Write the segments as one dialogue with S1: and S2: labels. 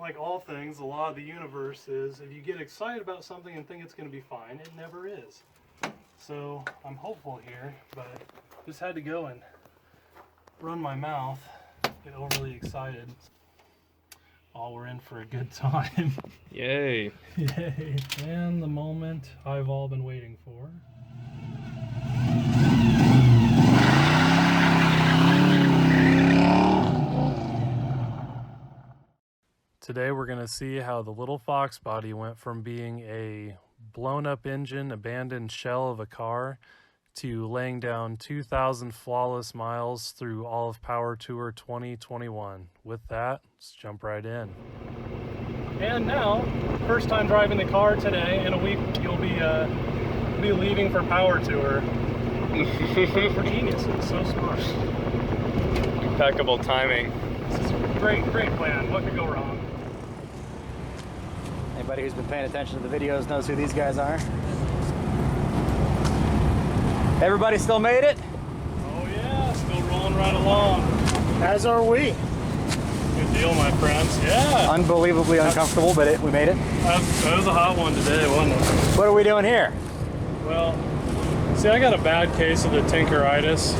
S1: like all things, the law of the universe is if you get excited about something and think it's going to be fine, it never is. So I'm hopeful here, but just had to go and run my mouth, get overly excited. Oh, we're in for a good time.
S2: Yay.
S1: Yay. And the moment I've all been waiting for. Today we're going to see how the little Fox body went from being a blown up engine, abandoned shell of a car to laying down 2,000 flawless miles through all of Power Tour 2021. With that, let's jump right in. And now, first time driving the car today. In a week you'll be leaving for Power Tour. For geniuses, so smart.
S2: Impeccable timing.
S1: This is great plan. What could go wrong?
S3: Anybody who's been paying attention to the videos knows who these guys are. Everybody still made it?
S1: Oh yeah, still rolling right along.
S3: As are we.
S1: Good deal, my friends. Yeah.
S3: Unbelievably uncomfortable, but we made it.
S1: That was a hot one today, wasn't it?
S3: What are we doing here?
S1: Well, see, I got a bad case of the tinkeritis.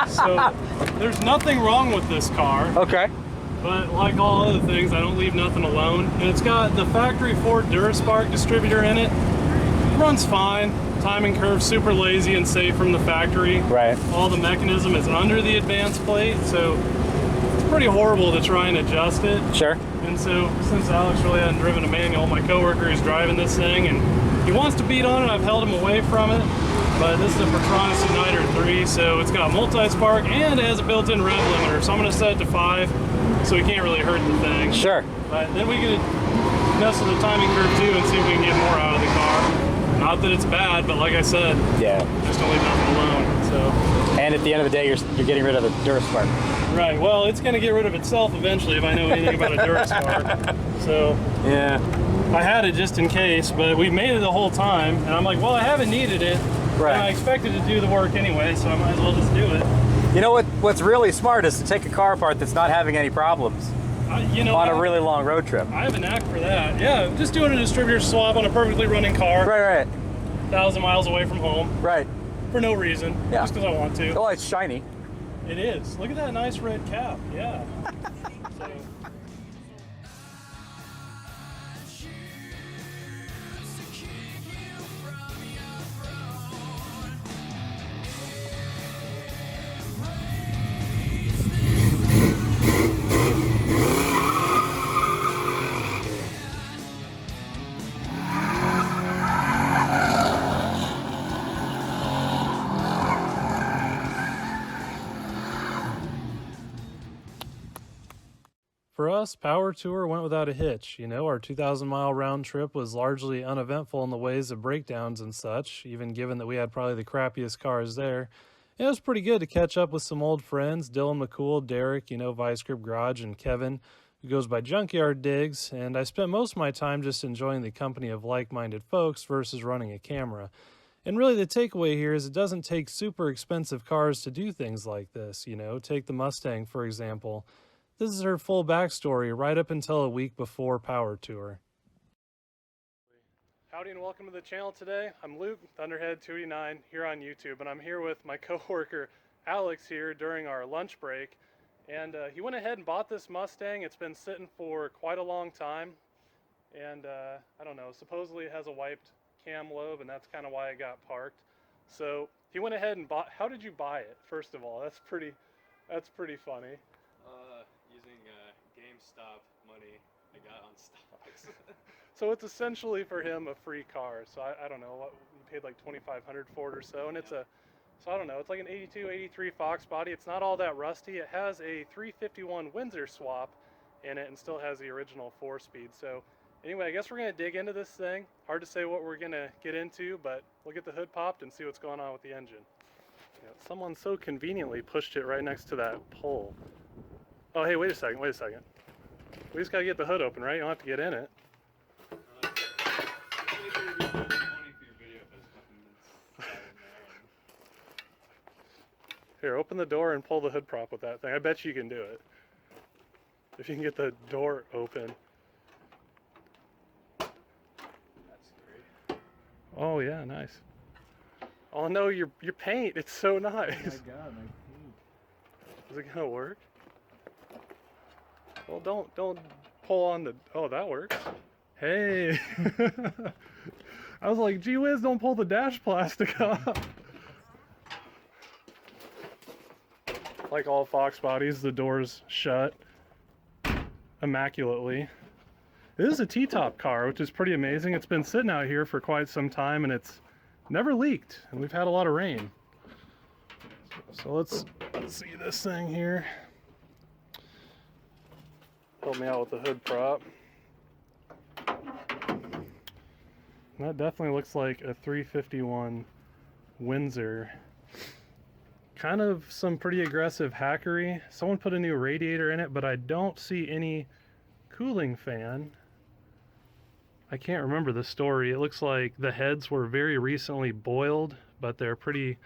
S1: So there's nothing wrong with this car.
S3: Okay.
S1: But like all other things, I don't leave nothing alone. And it's got the factory Ford Duraspark distributor in it. Runs fine. Timing curve super lazy and safe from the factory.
S3: Right.
S1: All the mechanism is under the advance plate, so it's pretty horrible to try and adjust it.
S3: Sure.
S1: And so since Alex really hadn't driven a manual, my coworker is driving this thing and he wants to beat on it. I've held him away from it. But this is a Petronas Igniter 3, so it's got multi-spark and it has a built-in rev limiter. So I'm going to set it to 5 so we can't really hurt the thing.
S3: Sure.
S1: But then we can mess with the timing curve too and see if we can get more out of the car. Not that it's bad, but like I said,
S3: yeah,
S1: just don't leave nothing alone. So.
S3: And at the end of the day, you're getting rid of the Duraspark.
S1: Right. Well, it's going to get rid of itself eventually if I know anything about a Duraspark. So.
S3: Yeah.
S1: I had it just in case, but we made it the whole time, and I'm like, well, I haven't needed it.
S3: Right.
S1: And I expected to do the work anyway, so I might as well just do it.
S3: You know what's really smart is to take a car apart that's not having any problems. On a really long road trip.
S1: I have a knack for that. Yeah, just doing a distributor swap on a perfectly running car.
S3: Right.
S1: 1,000 miles away from home.
S3: Right.
S1: For no reason.
S3: Yeah.
S1: Just because I want to.
S3: Oh, it's shiny.
S1: It is. Look at that nice red cap. Yeah. So. For us, Power Tour went without a hitch. You know, our 2,000-mile round trip was largely uneventful in the ways of breakdowns and such, even given that we had probably the crappiest cars there. It was pretty good to catch up with some old friends, Dylan McCool, Derek, Vice Grip Garage, and Kevin, who goes by Junkyard Digs, and I spent most of my time just enjoying the company of like-minded folks versus running a camera. And really the takeaway here is it doesn't take super expensive cars to do things like this. Take the Mustang, for example. This is her full backstory right up until a week before Power Tour. Howdy and welcome to the channel today. I'm Luke, Thunderhead289 here on YouTube, and I'm here with my coworker Alex here during our lunch break. And he went ahead and bought this Mustang. It's been sitting for quite a long time. And I don't know, supposedly it has a wiped cam lobe, and that's kind of why it got parked. So he went ahead and bought. How did you buy it? First of all, that's pretty funny.
S2: Using GameStop money I got on stocks.
S1: So it's essentially for him a free car. So I don't know what he paid, like $2,500 for it or so, and it's I don't know, it's like an 82, 83 Fox body. It's not all that rusty. It has a 351 Windsor swap in it and still has the original 4-speed. So anyway, I guess we're going to dig into this thing. Hard to say what we're going to get into, but we'll get the hood popped and see what's going on with the engine. Someone so conveniently pushed it right next to that pole. Oh, hey, wait a second. We just got to get the hood open, right? You don't have to get in it. Here, open the door and pull the hood prop with that thing. I bet you can do it. If you can get the door open.
S2: That's great.
S1: Oh yeah, nice. Oh no, your paint, it's so nice.
S2: Oh my god, my paint.
S1: Is it gonna work? Well, don't pull on the, oh, that works. Hey. I was like, gee whiz, don't pull the dash plastic off. Like all Fox bodies, the door's shut immaculately. This is a T-top car, which is pretty amazing. It's been sitting out here for quite some time and it's never leaked, and we've had a lot of rain. So let's see this thing here. Help me out with the hood prop. That definitely looks like a 351 Windsor. Kind of some pretty aggressive hackery. Someone put a new radiator in it, but I don't see any cooling fan. I can't remember the story. It looks like the heads were very recently boiled, but they're pretty,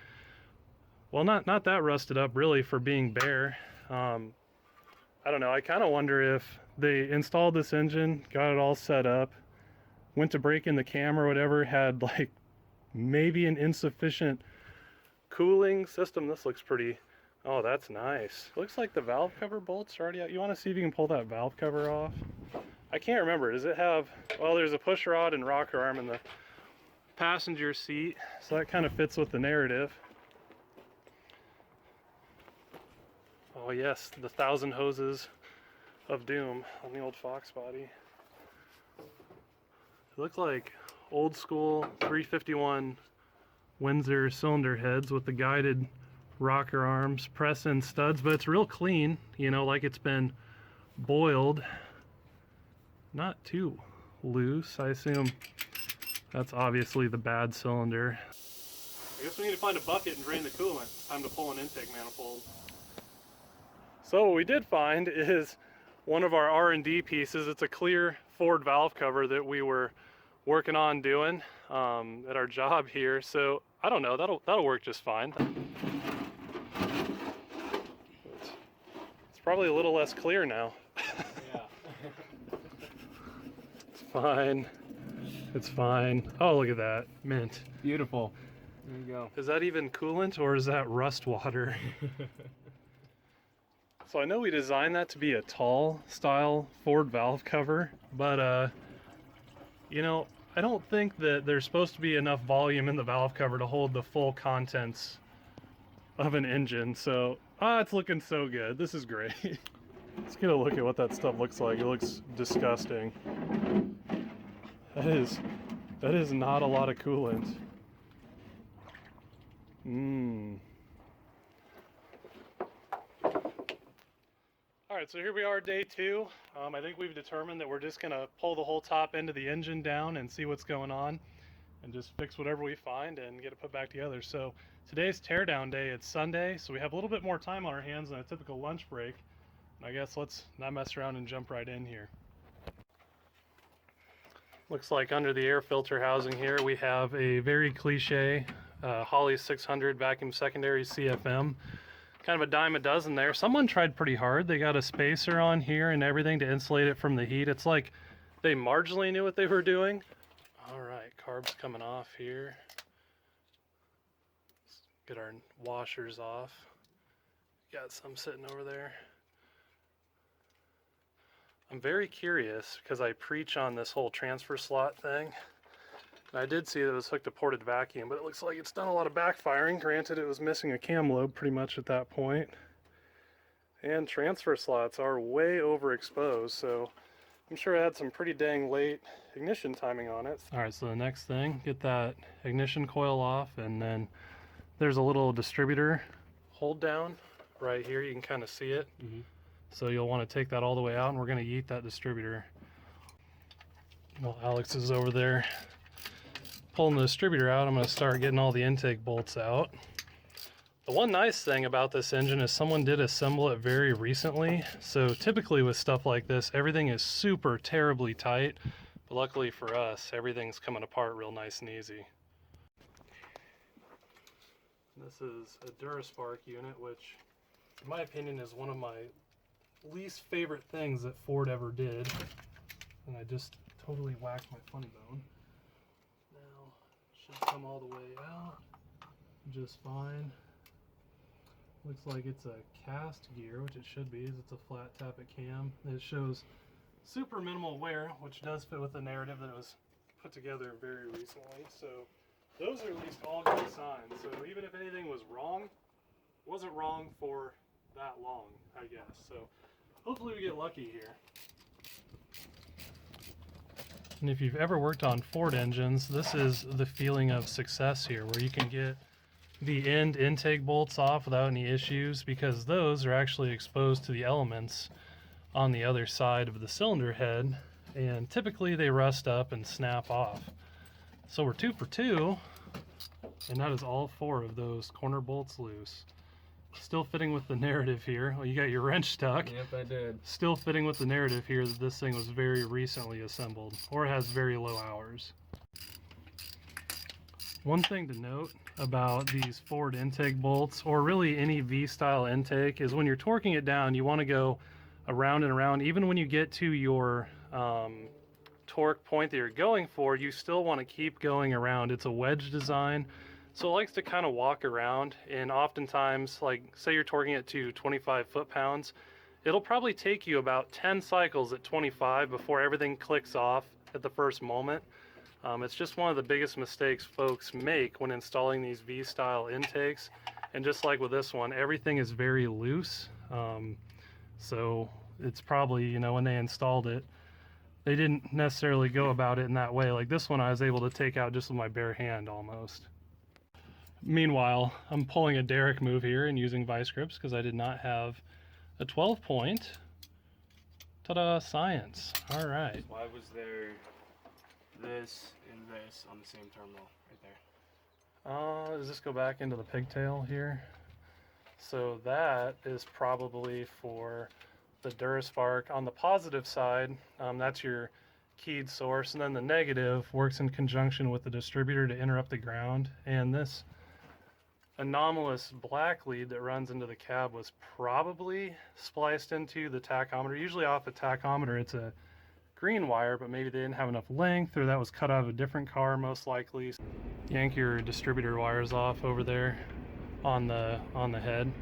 S1: well, not that rusted up really for being bare. I don't know, I kind of wonder if they installed this engine, got it all set up, went to break in the cam or whatever, had like maybe an insufficient cooling system. This looks pretty, oh, that's nice. Looks like the valve cover bolts are already out. You want to see if you can pull that valve cover off? I can't remember. Does it have, well, there's a push rod and rocker arm in the passenger seat, so that kind of fits with the narrative. Oh yes, the 1,000 hoses of doom on the old Fox body. It looks like old school 351 Windsor cylinder heads with the guided rocker arms, press-in studs, but it's real clean, you know, like it's been boiled. Not too loose. I assume that's obviously the bad cylinder. I guess we need to find a bucket and drain the coolant. It's time to pull an intake manifold. So what we did find is one of our R&D pieces. It's a clear Ford valve cover that we were working on doing at our job here. So I don't know, that'll work just fine. It's probably a little less clear now.
S2: Yeah.
S1: It's fine. It's fine. Oh, look at that. Mint.
S2: Beautiful. There you go.
S1: Is that even coolant or is that rust water? So I know we designed that to be a tall style Ford valve cover, but you know, I don't think that there's supposed to be enough volume in the valve cover to hold the full contents of an engine. So, it's looking so good. This is great. Let's get a look at what that stuff looks like. It looks disgusting. That is not a lot of coolant. Alright, so here we are, day 2. I think we've determined that we're just going to pull the whole top end of the engine down and see what's going on and just fix whatever we find and get it put back together. So today's teardown day. It's Sunday, so we have a little bit more time on our hands than a typical lunch break. And I guess let's not mess around and jump right in here. Looks like under the air filter housing here we have a very cliche Holley 600 vacuum secondary CFM. Kind of a dime a dozen there. Someone tried pretty hard. They got a spacer on here and everything to insulate it from the heat. It's like they marginally knew what they were doing. All right, carb's coming off here. Let's get our washers off. Got some sitting over there. I'm very curious because I preach on this whole transfer slot thing. And I did see that it was hooked to ported vacuum, but it looks like it's done a lot of backfiring. Granted, it was missing a cam lobe pretty much at that point. And transfer slots are way overexposed, so I'm sure it had some pretty dang late ignition timing on it. All right, so the next thing, get that ignition coil off, and then there's a little distributor hold down right here. You can kind of see it. So you'll want to take that all the way out, and we're going to yeet that distributor. Well, Alex is over there pulling the distributor out. I'm going to start getting all the intake bolts out. The one nice thing about this engine is someone did assemble it very recently. So typically with stuff like this, everything is super terribly tight. But luckily for us, everything's coming apart real nice and easy. This is a Duraspark unit, which in my opinion is one of my least favorite things that Ford ever did. And I just totally whacked my funny bone. Now, should come all the way out just fine. Looks like it's a cast gear, which it should be, as it's a flat tappet cam. It shows super minimal wear, which does fit with the narrative that it was put together very recently. So those are at least all good signs. So even if anything was wrong, it wasn't wrong for that long, I guess. So hopefully we get lucky here. And if you've ever worked on Ford engines, this is the feeling of success here, where you can get the end intake bolts off without any issues, because those are actually exposed to the elements on the other side of the cylinder head, and typically they rust up and snap off. So we're 2 for 2, and that is all 4 of those corner bolts loose. Still fitting with the narrative here. Well, you got your wrench stuck.
S2: Yep, I did.
S1: Still fitting with the narrative here that this thing was very recently assembled, or has very low hours. One thing to note about these Ford intake bolts, or really any V-style intake, is when you're torquing it down, you want to go around and around. Even when you get to your torque point that you're going for, you still want to keep going around. It's a wedge design, so it likes to kind of walk around, and oftentimes, like say you're torquing it to 25 foot-pounds, it'll probably take you about 10 cycles at 25 before everything clicks off at the first moment. It's just one of the biggest mistakes folks make when installing these V-style intakes, and just like with this one, everything is very loose. So it's probably, you know, when they installed it, they didn't necessarily go about it in that way. Like this one I was able to take out just with my bare hand almost. Meanwhile, I'm pulling a Derek move here and using vice grips because I did not have a 12-point. Ta-da, science. All right.
S2: Why was there this and this on the same terminal right there?
S1: Does this go back into the pigtail here? So that is probably for the Duraspark. On the positive side, that's your keyed source, and then the negative works in conjunction with the distributor to interrupt the ground. And this anomalous black lead that runs into the cab was probably spliced into the tachometer. Usually off a tachometer it's a green wire, but maybe they didn't have enough length, or that was cut out of a different car most likely. Yank your distributor wires off over there on the head.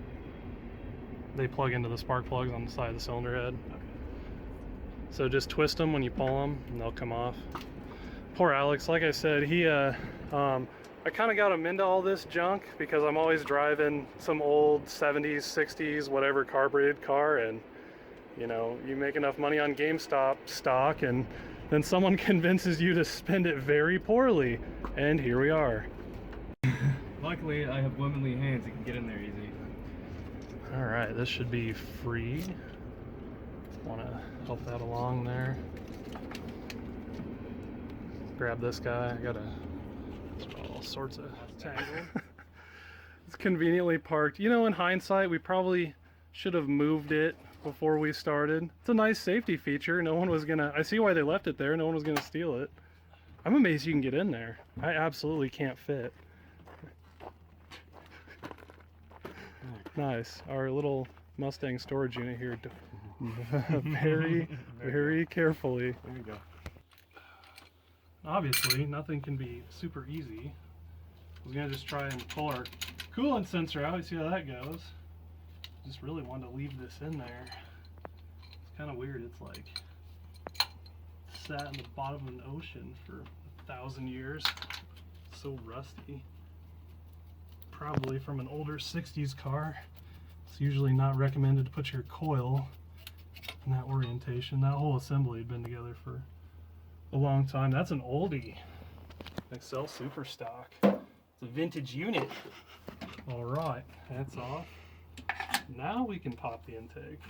S1: They plug into the spark plugs on the side of the cylinder head.
S2: Okay.
S1: So just twist them when you pull them and they'll come off. Poor Alex, like I said, he I kind of got him into all this junk because I'm always driving some old 70s, 60s, whatever carbureted car, and you know, you make enough money on GameStop stock and then someone convinces you to spend it very poorly, and here we are.
S2: Luckily, I have womanly hands that can get in there easy.
S1: All right, this should be free. Want to help that along there. Grab this guy. I got all sorts of tangled. It's conveniently parked. You know, in hindsight, we probably should have moved it before we started. It's a nice safety feature. No one was gonna, I see why they left it there. No one was gonna steal it. I'm amazed you can get in there. I absolutely can't fit. Nice. Our little Mustang storage unit here. Very, very carefully.
S2: There you go.
S1: Obviously, nothing can be super easy. I was gonna just try and pull our coolant sensor out. You see how that goes. Just really wanted to leave this in there. It's kind of weird. It's like sat in the bottom of an ocean for 1,000 years. So rusty. Probably from an older 60s car. It's usually not recommended to put your coil in that orientation. That whole assembly had been together for a long time. That's an oldie. Excel Super Stock. It's a vintage unit. All right, that's off. Now we can pop the intake.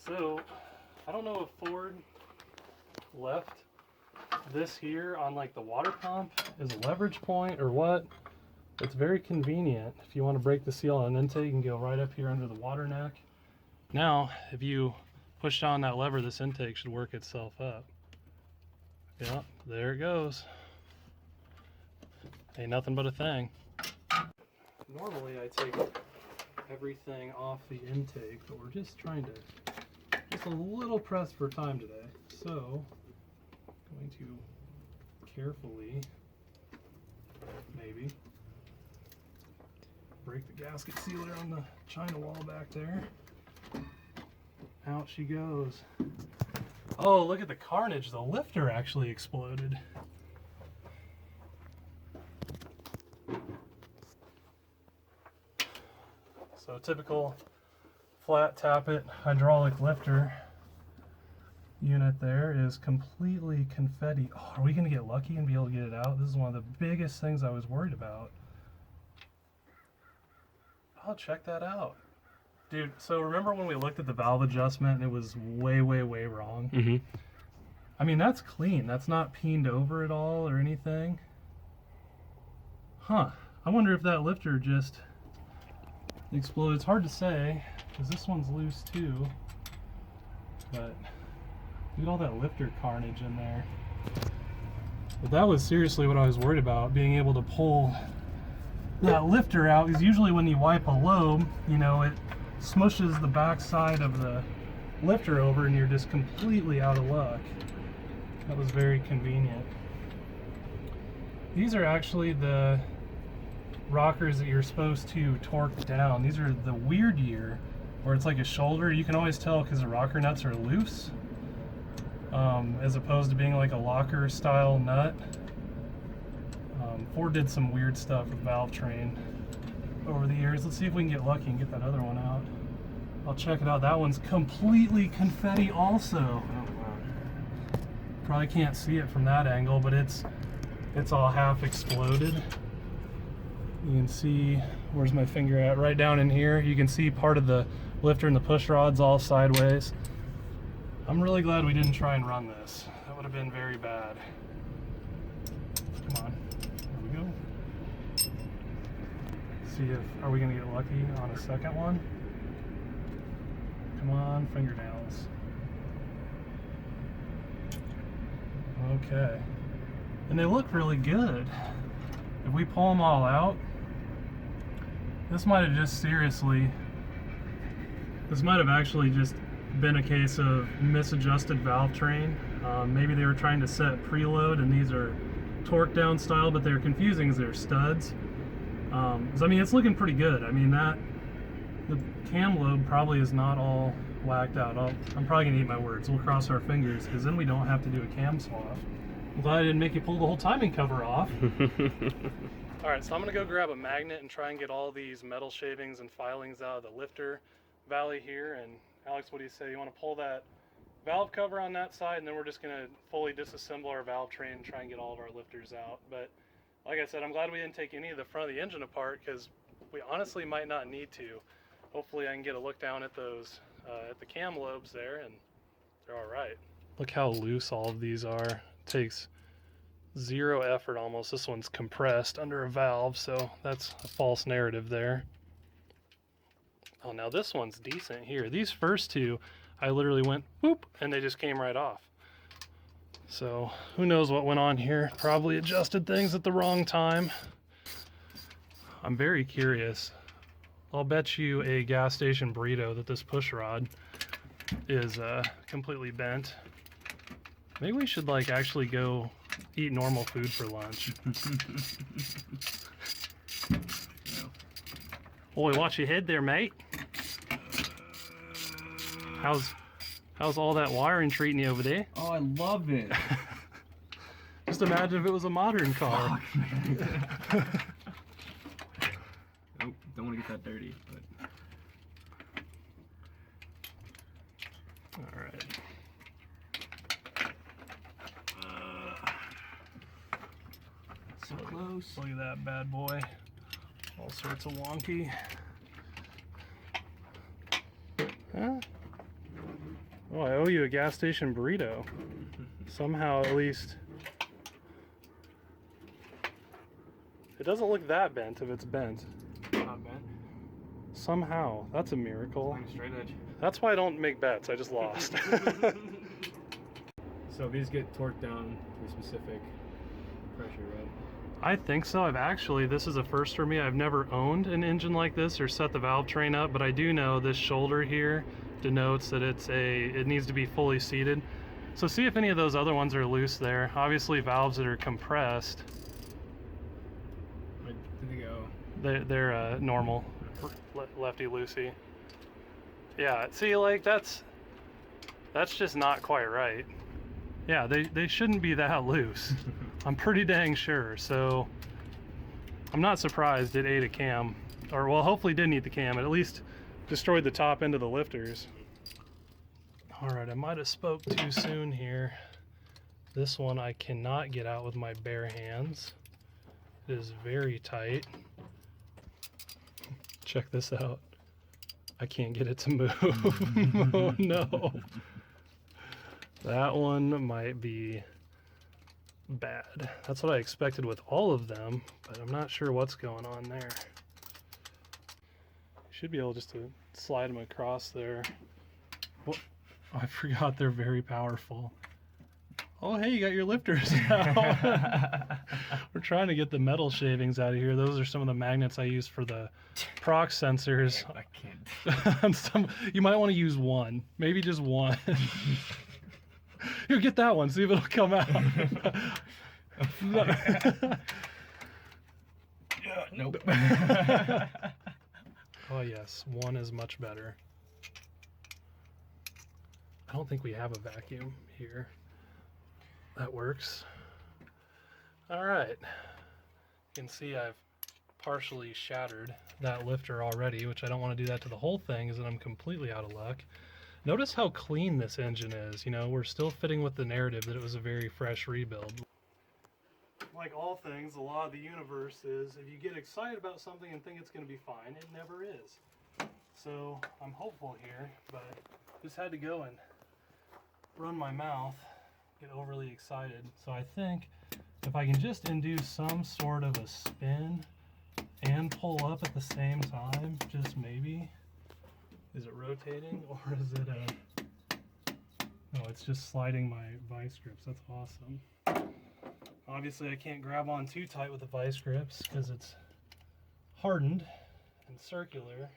S1: So, I don't know if Ford left this here on like the water pump as a leverage point or what. It's very convenient. If you want to break the seal on an intake, you can go right up here under the water neck. Now, if you push down that lever, this intake should work itself up. Yep, there it goes. Ain't nothing but a thing. Normally I take everything off the intake, but we're just trying to, just a little pressed for time today. So, going to carefully, maybe, break the gasket sealer on the China wall back there. Out she goes. Oh, look at the carnage. The lifter actually exploded. So typical flat tappet hydraulic lifter unit there is completely confetti. Oh, are we going to get lucky and be able to get it out? This is one of the biggest things I was worried about. I'll check that out. Dude, so remember when we looked at the valve adjustment and it was way, way, way wrong?
S2: Mm-hmm.
S1: I mean, that's clean. That's not peened over at all or anything. Huh. I wonder if that lifter just exploded. It's hard to say because this one's loose too. But look at all that lifter carnage in there. But that was seriously what I was worried about, being able to pull that lifter out, because usually when you wipe a lobe, you know, it smushes the back side of the lifter over and you're just completely out of luck. That was very convenient. These are actually the rockers that you're supposed to torque down. These are the weird year where it's like a shoulder. You can always tell because the rocker nuts are loose, as opposed to being like a locker style nut. Ford did some weird stuff with valve train over the years. Let's see if we can get lucky and get that other one out. I'll check it out. That one's completely confetti also.
S2: Oh, wow.
S1: Probably can't see it from that angle, but it's all half exploded. You can see, where's my finger at? Right down in here. You can see part of the lifter and the push rod's all sideways. I'm really glad we didn't try and run this. That would have been very bad. Come on, there we go. See if, are we gonna get lucky on a second one? Come on, fingernails. Okay. And they look really good. If we pull them all out, this might have just seriously, this might have actually just been a case of misadjusted valve train. Maybe they were trying to set preload and these are torque down style, but they're confusing as they're studs. So, I mean, it's looking pretty good. I mean, the cam lobe probably is not all whacked out. I'm probably gonna eat my words. We'll cross our fingers because then we don't have to do a cam swap. I'm glad I didn't make you pull the whole timing cover off. All right, so I'm gonna go grab a magnet and try and get all these metal shavings and filings out of the lifter valley here. And Alex, what do you say? You want to pull that valve cover on that side, and then we're just gonna fully disassemble our valve train and try and get all of our lifters out. But like I said, I'm glad we didn't take any of the front of the engine apart because we honestly might not need to. Hopefully I can get a look down at those, at the cam lobes there, and they're all right. Look how loose all of these are. It takes zero effort almost. This one's compressed under a valve, so that's a false narrative there. Oh, now this one's decent here. These first two, I literally went whoop, and they just came right off. So who knows what went on here. Probably adjusted things at the wrong time. I'm very curious. I'll bet you a gas station burrito that this push rod is completely bent. Maybe we should like actually go eat normal food for lunch. Boy, watch your head there, mate. How's all that wiring treating you over there?
S2: Oh, I love it.
S1: Just imagine if it was a modern car.
S2: Oh, don't want to get that dirty, but.
S1: All right.
S2: So close.
S1: Look at that bad boy. All sorts of wonky. Huh? Oh, I owe you a gas station burrito. Somehow, at least. It doesn't look that bent if it's bent.
S2: Not bad.
S1: Somehow. That's a miracle.
S2: Like a straight edge.
S1: That's why I don't make bets. I just lost.
S2: So these get torqued down to a specific pressure, right?
S1: I think so. This is a first for me. I've never owned an engine like this or set the valve train up, but I do know this shoulder here denotes that it needs to be fully seated. So see if any of those other ones are loose there. Obviously valves that are compressed.
S2: Where did they go?
S1: They're normal, lefty loosey. Yeah, see, like that's just not quite right. Yeah, they shouldn't be that loose. I'm pretty dang sure. So I'm not surprised it ate a cam, or well, hopefully didn't eat the cam. It at least destroyed the top end of the lifters. All right, I might have spoke too soon here. This one I cannot get out with my bare hands. It is very tight. Check this out. I can't get it to move. Oh no. That one might be bad. That's what I expected with all of them, but I'm not sure what's going on there. Should be able just to slide them across there. Oh, I forgot they're very powerful. Oh, hey, you got your lifters now. We're trying to get the metal shavings out of here. Those are some of the magnets I use for the prox sensors.
S2: I can't.
S1: You might want to use one, maybe just one. Here, get that one, see if it'll come out.
S2: Nope.
S1: Oh yes, one is much better. I don't think we have a vacuum here. That works. All right. You can see I've partially shattered that lifter already, which I don't want to do that to the whole thing, as then I'm completely out of luck. Notice how clean this engine is. You know, we're still fitting with the narrative that it was a very fresh rebuild. Like all things, the law of the universe is if you get excited about something and think it's going to be fine, it never is. So I'm hopeful here, but just had to go and run my mouth, get overly excited. So I think if I can just induce some sort of a spin and pull up at the same time, just maybe. Is it rotating or is it no, it's just sliding my vice grips. That's awesome. Obviously I can't grab on too tight with the vice grips because it's hardened and circular.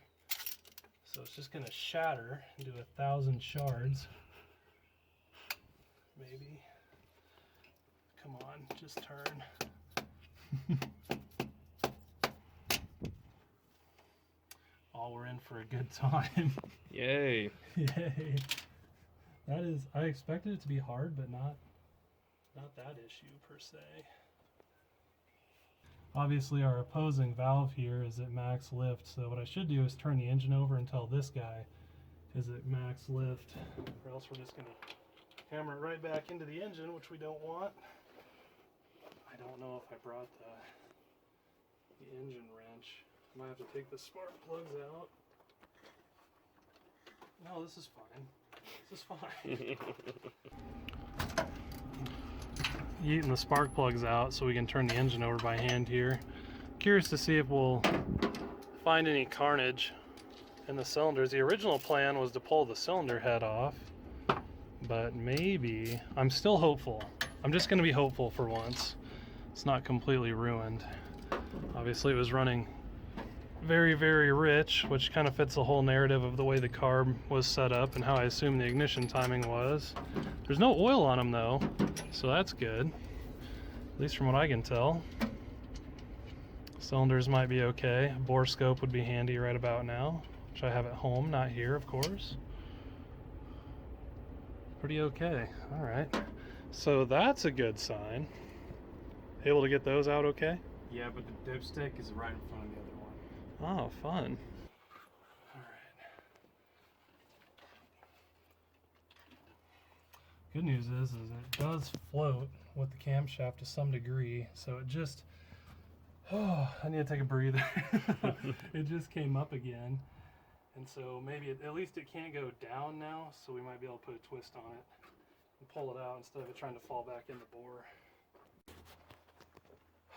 S1: So it's just gonna shatter into 1,000 shards. Maybe. Come on, just turn. Oh, we're in for a good time.
S2: Yay.
S1: Yay. That is, I expected it to be hard, but not that issue per se. Obviously our opposing valve here is at max lift, so what I should do is turn the engine over and tell this guy is at max lift, or else we're just gonna hammer it right back into the engine, which we don't want. I don't know if I brought the engine wrench. I might have to take the spark plugs out. No, this is fine. This is fine. Yeeting the spark plugs out so we can turn the engine over by hand here. Curious to see if we'll find any carnage in the cylinders. The original plan was to pull the cylinder head off, but maybe, I'm still hopeful. I'm just going to be hopeful for once. It's not completely ruined. Obviously it was running very, very rich, which kind of fits the whole narrative of the way the carb was set up and how I assume the ignition timing was. There's no oil on them though, so that's good, at least from what I can tell. Cylinders might be okay. A bore scope would be handy right about now, which I have at home, not here of course. Pretty okay. All right, so that's a good sign. Able to get those out okay?
S2: Yeah, but the dipstick is right in front of the other one.
S1: Oh, fun. All right. Good news is it does float with the camshaft to some degree, so it just, oh, I need to take a breather. It just came up again, and so maybe at least it can't go down now, so we might be able to put a twist on it and pull it out instead of it trying to fall back in the bore.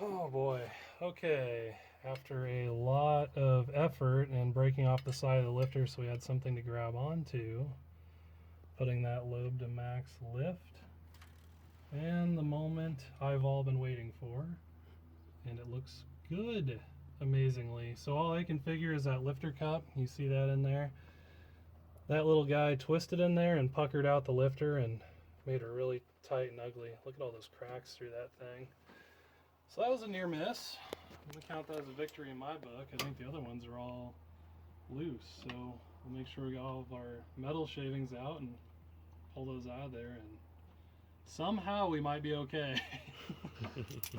S1: Oh boy, okay. After a lot of effort and breaking off the side of the lifter so we had something to grab onto, putting that lobe to max lift, and the moment I've all been waiting for. and it looks good, amazingly. So all I can figure is that lifter cup, you see that in there? That little guy twisted in there and puckered out the lifter and made her really tight and ugly. Look at all those cracks through that thing. So that was a near miss. I'm gonna count that as a victory in my book. I think the other ones are all loose, so we'll make sure we got all of our metal shavings out and pull those out of there, and somehow we might be okay.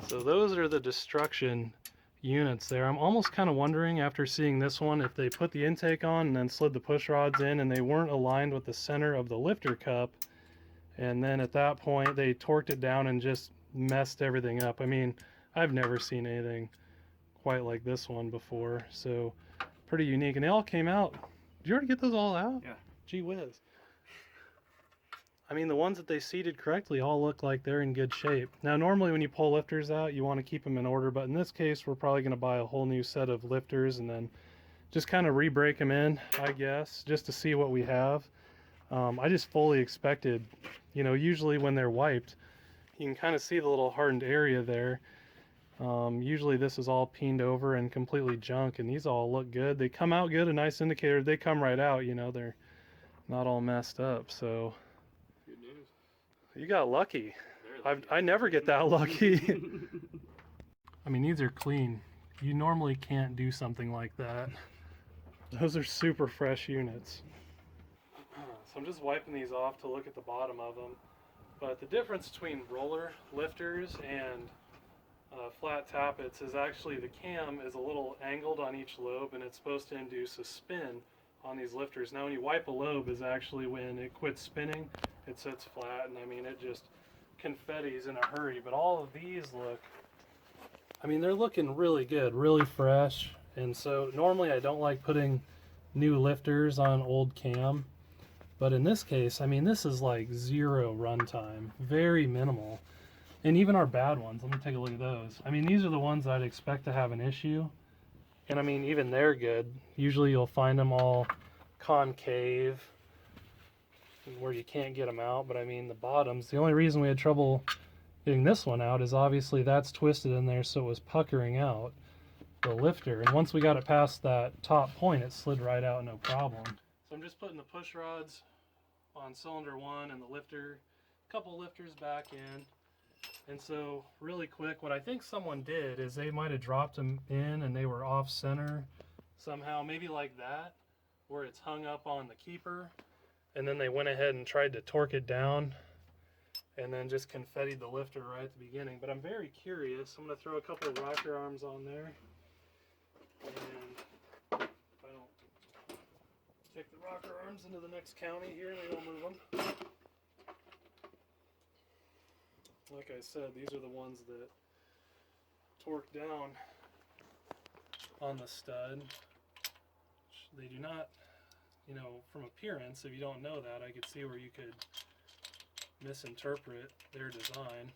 S1: So those are the destruction units there. I'm almost kind of wondering, after seeing this one, if they put the intake on and then slid the push rods in and they weren't aligned with the center of the lifter cup, and then at that point they torqued it down and just messed everything up. I mean, I've never seen anything quite like this one before, so pretty unique. And they all came out. Did you already get those all out?
S2: Yeah.
S1: Gee whiz. I mean, the ones that they seated correctly all look like they're in good shape. Now, normally when you pull lifters out, you want to keep them in order, but in this case, we're probably going to buy a whole new set of lifters and then just kind of re-break them in, I guess, just to see what we have. I just fully expected, you know, usually when they're wiped, you can kind of see the little hardened area there. Usually this is all peened over and completely junk, and these all look good. They come out good, a nice indicator. They come right out, you know, they're not all messed up, so.
S2: Good news.
S1: You got lucky.
S2: Lucky.
S1: I never get that lucky. I mean, these are clean. You normally can't do something like that. Those are super fresh units. So I'm just wiping these off to look at the bottom of them. But the difference between roller lifters and flat tappets is actually the cam is a little angled on each lobe, and it's supposed to induce a spin on these lifters. Now when you wipe a lobe is actually when it quits spinning, it sits flat, and I mean it just confettis in a hurry. But all of these look, I mean, they're looking really good, really fresh. And so normally I don't like putting new lifters on old cam, but in this case, I mean, this is like 0 runtime, very minimal. And even our bad ones, let me take a look at those. I mean, these are the ones I'd expect to have an issue. And I mean, even they're good. Usually you'll find them all concave where you can't get them out. But I mean, the bottoms, the only reason we had trouble getting this one out is obviously that's twisted in there, so it was puckering out the lifter. And once we got it past that top point, it slid right out, no problem. So I'm just putting the push rods on cylinder 1 and the lifter, a couple lifters back in. And so really quick, what I think someone did is they might have dropped them in and they were off center somehow, maybe like that, where it's hung up on the keeper, and then they went ahead and tried to torque it down and then just confettied the lifter right at the beginning. But I'm very curious. I'm going to throw a couple of rocker arms on there, and if I don't take the rocker arms into the next county here, they don't move them. Like I said, these are the ones that torque down on the stud. They do not, you know, from appearance, if you don't know that, I could see where you could misinterpret their design.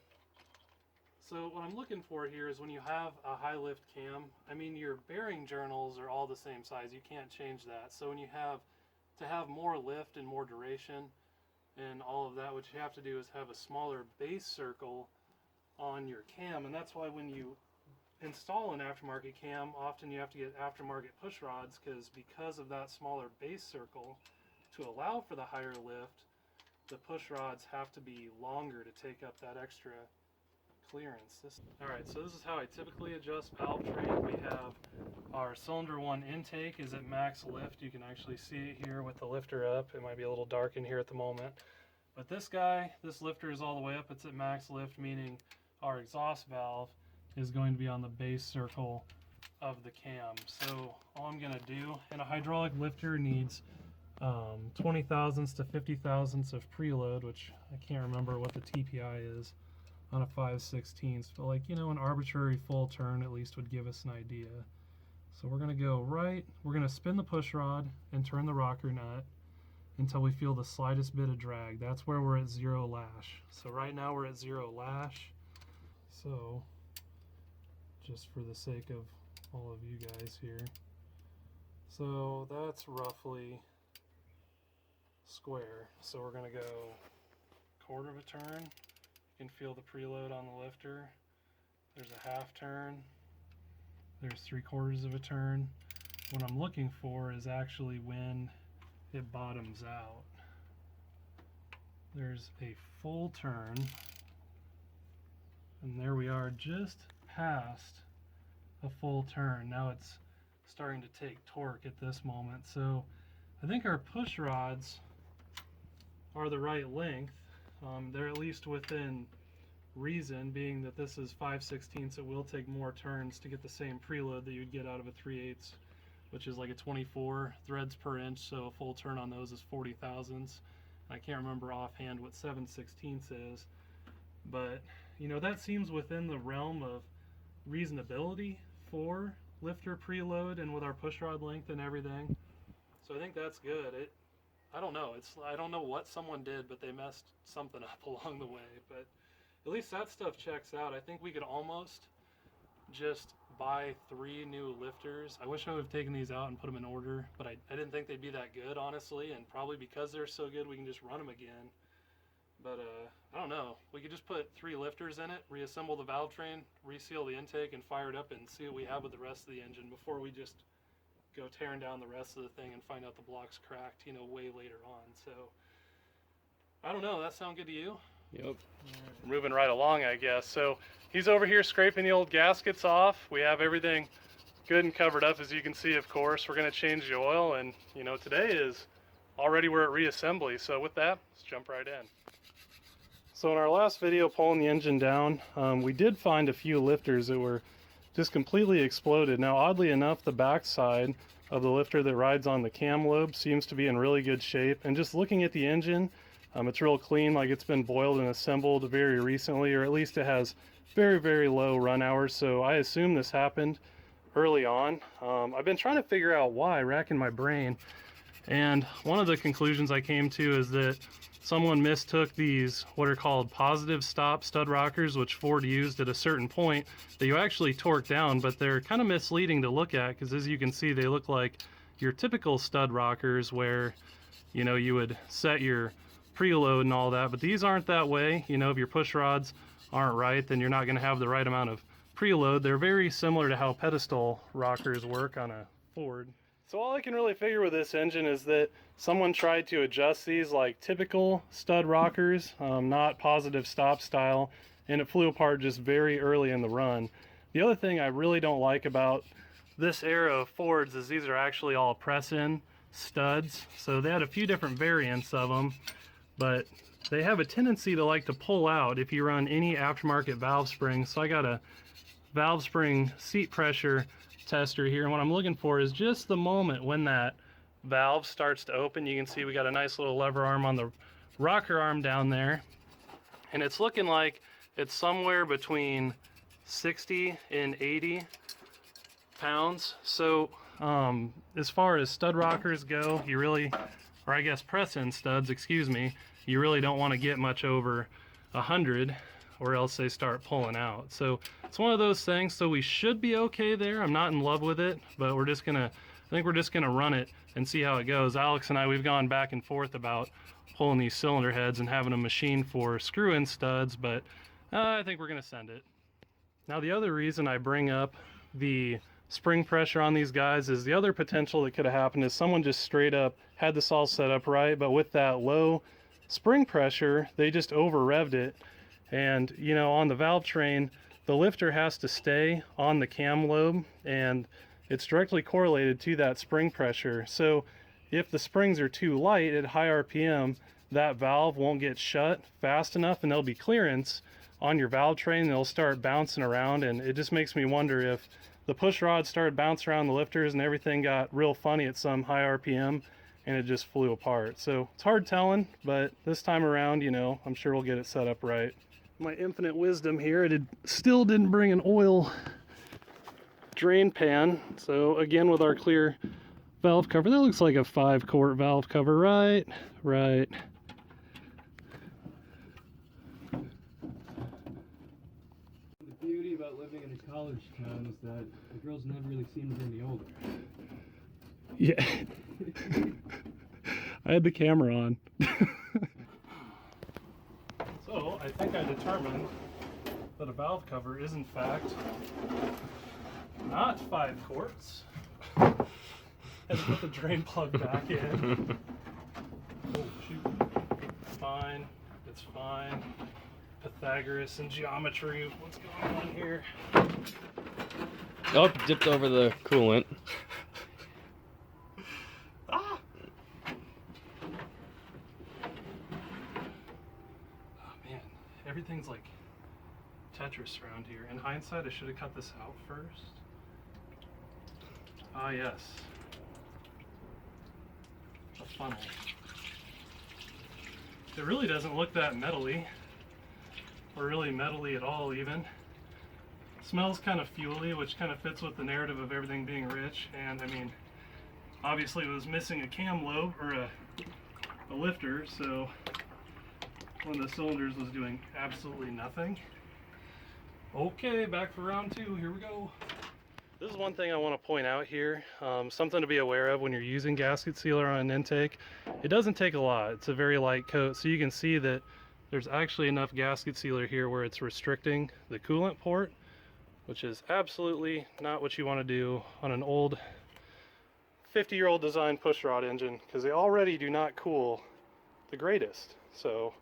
S1: So what I'm looking for here is when you have a high lift cam, I mean, your bearing journals are all the same size. You can't change that. So when you have to have more lift and more duration and all of that, what you have to do is have a smaller base circle on your cam. And that's why when you install an aftermarket cam, often you have to get aftermarket push rods, because of that smaller base circle, to allow for the higher lift, the push rods have to be longer to take up that extra clearance. Alright, so this is how I typically adjust valve train. We have our cylinder 1 intake is at max lift. You can actually see it here with the lifter up. It might be a little dark in here at the moment. But this guy, this lifter is all the way up. It's at max lift, meaning our exhaust valve is going to be on the base circle of the cam. So all I'm going to do, and a hydraulic lifter needs 20 thousandths to 50 thousandths of preload, which I can't remember what the TPI is on a 5/16, but like, you know, an arbitrary full turn at least would give us an idea. So we're going to go right, we're going to spin the push rod and turn the rocker nut until we feel the slightest bit of drag. That's where we're at 0 lash. So right now we're at 0 lash. So just for the sake of all of you guys here, so that's roughly square. So we're going to go 1/4 of a turn. You can feel the preload on the lifter. There's a 1/2 turn, there's 3/4 of a turn. What I'm looking for is actually when it bottoms out. There's a full turn, and there we are just past a full turn. Now it's starting to take torque at this moment. So I think our push rods are the right length. They're at least within reason, being that this is 5/16. It will take more turns to get the same preload that you'd get out of a 3/8, which is like a 24 threads per inch. So a full turn on those is 40 thousandths. I can't remember offhand what 7/16 is, but you know, that seems within the realm of reasonability for lifter preload and with our push rod length and everything. So I think that's good. I don't know. I don't know what someone did, but they messed something up along the way. But at least that stuff checks out. I think we could almost just buy 3 new lifters. I wish I would have taken these out and put them in order, but I didn't think they'd be that good, honestly. And probably because they're so good, we can just run them again. But I don't know. We could just put 3 lifters in it, reassemble the valve train, reseal the intake, and fire it up and see what we have with the rest of the engine before we just go tearing down the rest of the thing and find out the block's cracked, you know, way later on. So I don't know. That sound good to you?
S2: Yep.
S1: Right. Moving right along, I guess. So he's over here scraping the old gaskets off. We have everything good and covered up, as you can see. Of course, we're going to change the oil, and you know, today is already we're at reassembly. So with that, let's jump right in. So in our last video pulling the engine down, we did find a few lifters that were just completely exploded. Now oddly enough, the backside of the lifter that rides on the cam lobe seems to be in really good shape, and just looking at the engine, it's real clean, like it's been boiled and assembled very recently, or at least it has very, very low run hours. So I assume this happened early on. I've been trying to figure out why, racking my brain, and one of the conclusions I came to is that someone mistook these, what are called positive stop stud rockers, which Ford used at a certain point that you actually torque down, but they're kind of misleading to look at, because as you can see, they look like your typical stud rockers where, you know, you would set your preload and all that, but these aren't that way. You know, if your push rods aren't right, then you're not going to have the right amount of preload. They're very similar to how pedestal rockers work on a Ford. So all I can really figure with this engine is that someone tried to adjust these like typical stud rockers, not positive stop style, and it flew apart just very early in the run. The other thing I really don't like about this era of Fords is these are actually all press-in studs. So they had a few different variants of them, but they have a tendency to like to pull out if you run any aftermarket valve springs. So I got a valve spring seat pressure tester here, and what I'm looking for is just the moment when that valve starts to open. You can see we got a nice little lever arm on the rocker arm down there, and it's looking like it's somewhere between 60 and 80 pounds. So as far as stud rockers go, you really, or I guess press-in studs, excuse me, you really don't want to get much over 100, or else they start pulling out. So it's one of those things. So we should be okay there. I'm not in love with it, but we're just gonna, I think we're just gonna run it and see how it goes. Alex and I, we've gone back and forth about pulling these cylinder heads and having a machine for screw-in studs, but I think we're gonna send it. Now the other reason I bring up the spring pressure on these guys is the other potential that could have happened is someone just straight up had this all set up right, but with that low spring pressure, they just over revved it. And you know, on the valve train, the lifter has to stay on the cam lobe, and it's directly correlated to that spring pressure. So if the springs are too light at high RPM, that valve won't get shut fast enough, and there'll be clearance on your valve train, and it'll start bouncing around. And it just makes me wonder if the push rod started bouncing around the lifters and everything got real funny at some high RPM and it just flew apart. So it's hard telling, but this time around, you know, I'm sure we'll get it set up right. My infinite wisdom here, it still didn't bring an oil drain pan. So again, with our clear valve cover, that looks like a 5-quart valve cover, right? Right.
S2: The beauty about living in a college town is that the girls never really seem to be any older.
S1: Yeah. I had the camera on. So I think I determined that a valve cover is in fact Not 5 quarts. Had to put the drain plug back in. Oh, shoot. Fine. It's fine. Pythagoras and geometry. What's going on here?
S2: Oh, dipped over the coolant.
S1: Ah! Oh man, everything's like Tetris around here. In hindsight, I should have cut this out first. Ah yes. A funnel. It really doesn't look that metally, or really metally at all even. It smells kind of fuely, which kind of fits with the narrative of everything being rich. And I mean, obviously it was missing a cam lobe, or a lifter, so one of the cylinders was doing absolutely nothing. Okay, back for round 2, here we go. This is one thing I want to point out here, something to be aware of when you're using gasket sealer on an intake. It doesn't take a lot, it's a very light coat, so you can see that there's actually enough gasket sealer here where it's restricting the coolant port, which is absolutely not what you want to do on an old 50-year-old design pushrod engine, because they already do not cool the greatest. So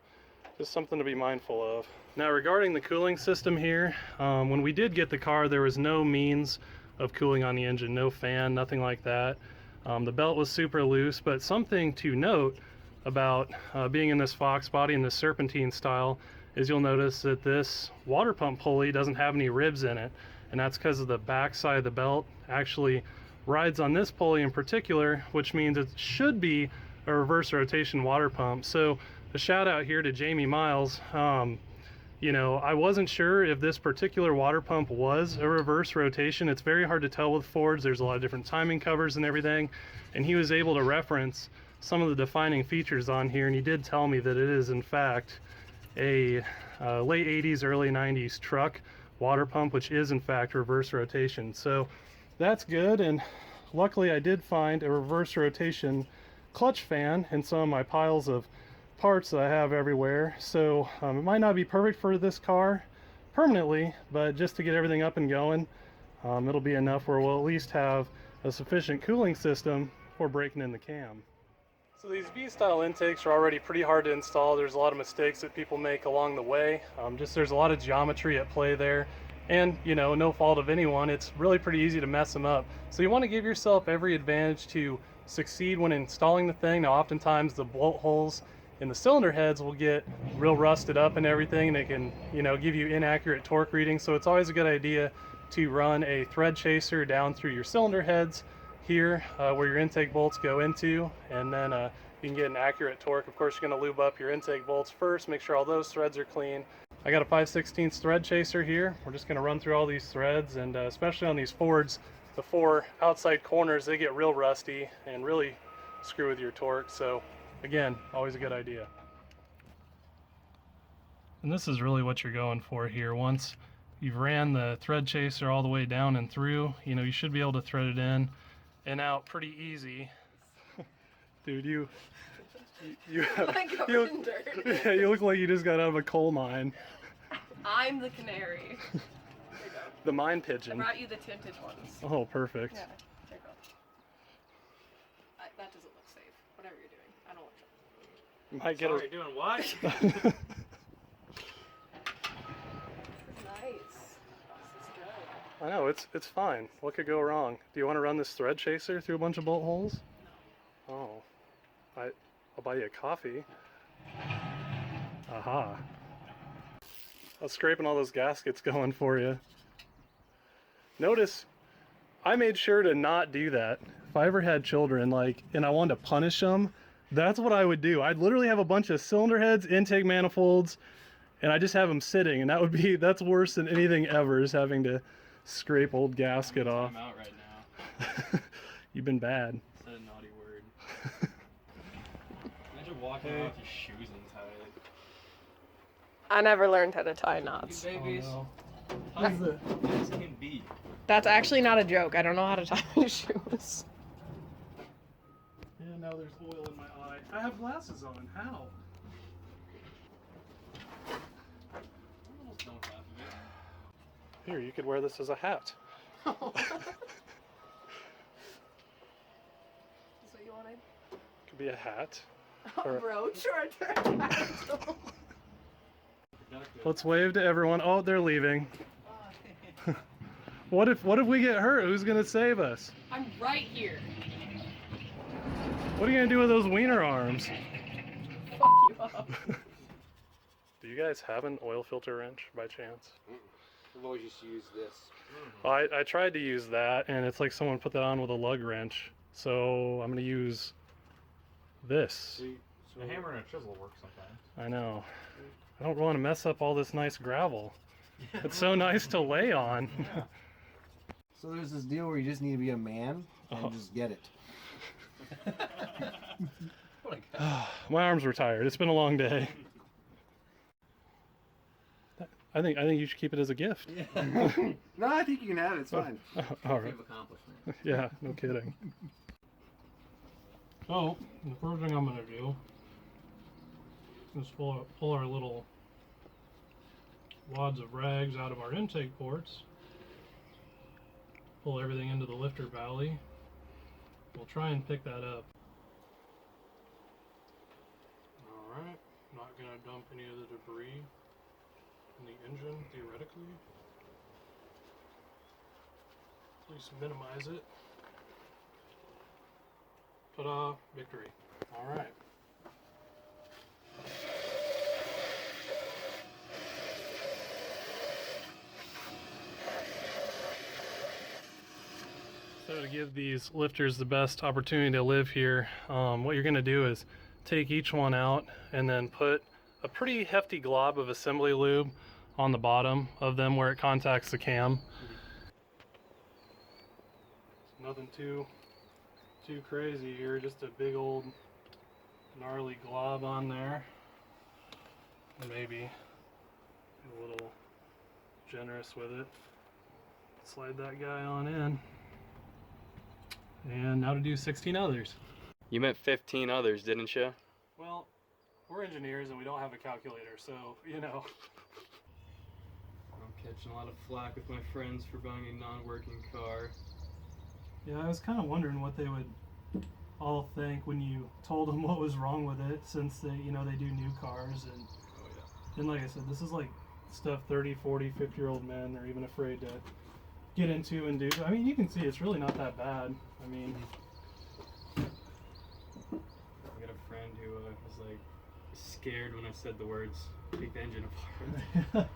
S1: just something to be mindful of. Now regarding the cooling system here, when we did get the car, there was no means of cooling on the engine, no fan, nothing like that. The belt was super loose, but something to note about being in this Fox body and this serpentine style is you'll notice that this water pump pulley doesn't have any ribs in it, and that's because of the back side of the belt actually rides on this pulley in particular, which means it should be a reverse rotation water pump. So a shout out here to Jamie Miles. You know, I wasn't sure if this particular water pump was a reverse rotation. It's very hard to tell with Fords. There's a lot of different timing covers and everything, and he was able to reference some of the defining features on here, and he did tell me that it is in fact a late 80s, early 90s truck water pump, which is in fact reverse rotation. So that's good, and luckily I did find a reverse rotation clutch fan in some of my piles of parts that I have everywhere. So it might not be perfect for this car permanently, but just to get everything up and going, it'll be enough where we'll at least have a sufficient cooling system for breaking in the cam. So these V-style intakes are already pretty hard to install. There's a lot of mistakes that people make along the way. There's a lot of geometry at play there, and you know, no fault of anyone, it's really pretty easy to mess them up. So you want to give yourself every advantage to succeed when installing the thing. Now oftentimes the bolt holes in the cylinder heads will get real rusted up and everything, and it can, you know, give you inaccurate torque readings. So it's always a good idea to run a thread chaser down through your cylinder heads here where your intake bolts go into, and then you can get an accurate torque. Of course, you're going to lube up your intake bolts first, make sure all those threads are clean. I got a 5/16 thread chaser here. We're just going to run through all these threads, and especially on these Fords, the 4 outside corners, they get real rusty and really screw with your torque. So again, always a good idea. And this is really what you're going for here. Once you've ran the thread chaser all the way down and through, you know, you should be able to thread it in and out pretty easy. Dude, you you look like you just got out of a coal mine.
S4: I'm the canary. There you go.
S1: The mine pigeon.
S4: I brought you the tinted ones.
S1: Oh, perfect.
S4: Yeah, there you go. That doesn't look safe. Whatever you're doing, I don't want to.
S1: You might get
S2: Sorry, doing what?
S4: Nice. This is good.
S1: I know, it's fine. What could go wrong? Do you want to run this thread chaser through a bunch of bolt holes? No. Oh. I'll buy you a coffee. Aha. I was scraping all those gaskets going for you. Notice, I made sure to not do that. If I ever had children, and I wanted to punish them, that's what I would do. I'd literally have a bunch of cylinder heads, intake manifolds, and I just have them sitting, and that's worse than anything ever, is having to scrape old gasket off.
S2: I'm out right now.
S1: You've been bad.
S2: Said a naughty word. Imagine walking around with your shoes untied.
S4: I never learned how to tie knots.
S2: You babies.
S1: Oh,
S2: How this can be.
S4: That's actually not a joke. I don't know how to tie my shoes.
S1: Yeah, now there's oil in my eye. I have glasses on. How?
S2: Almost done with half of it.
S1: Here, you could wear this as a hat.
S4: That's what you wanted?
S1: Could be a hat.
S4: A brooch or a pterodactyl?
S1: Let's wave to everyone. Oh, they're leaving. What if we get hurt? Who's gonna save us?
S4: I'm right here.
S1: What are you gonna do with those wiener arms?
S4: Fuck you up.
S1: Do you guys have an oil filter wrench by chance?
S5: I've always used to use this.
S1: Well, I tried to use that, and it's like someone put that on with a lug wrench. So I'm gonna use this.
S3: A hammer and a chisel work sometimes.
S1: I know. I don't want to mess up all this nice gravel. It's so nice to lay on.
S3: Yeah.
S5: So there's this deal where you just need to be a man and just get it.
S1: My arms were tired. It's been a long day. I think you should keep it as a gift.
S5: Yeah. No, I think you can have it. It's fine.
S1: All right.
S3: Accomplishment.
S1: Yeah, no kidding. So, the first thing I'm going to do is pull our little wads of rags out of our intake ports. Pull everything into the lifter valley. We'll try and pick that up. Alright, not going to dump any of the debris in the engine, theoretically. At least minimize it. Ta-da! Victory. Alright. So to give these lifters the best opportunity to live here, what you're going to do is take each one out and then put a pretty hefty glob of assembly lube on the bottom of them where it contacts the cam. Nothing too crazy here, just a big old gnarly glob on there. Maybe a little generous with it. Slide that guy on in. And now to do 16 others.
S2: You meant 15 others, didn't you?
S1: Well, we're engineers and we don't have a calculator, so, you know.
S2: I'm catching a lot of flack with my friends for buying a non-working car.
S1: Yeah, I was kind of wondering what they would all think when you told them what was wrong with it, since they, you know, they do new cars. And, and like I said, this is like stuff 30, 40, 50-year-old men are even afraid to get into and do. I mean, you can see it's really not that bad. I mean,
S2: I got a friend who was like scared when I said the words "take the engine apart."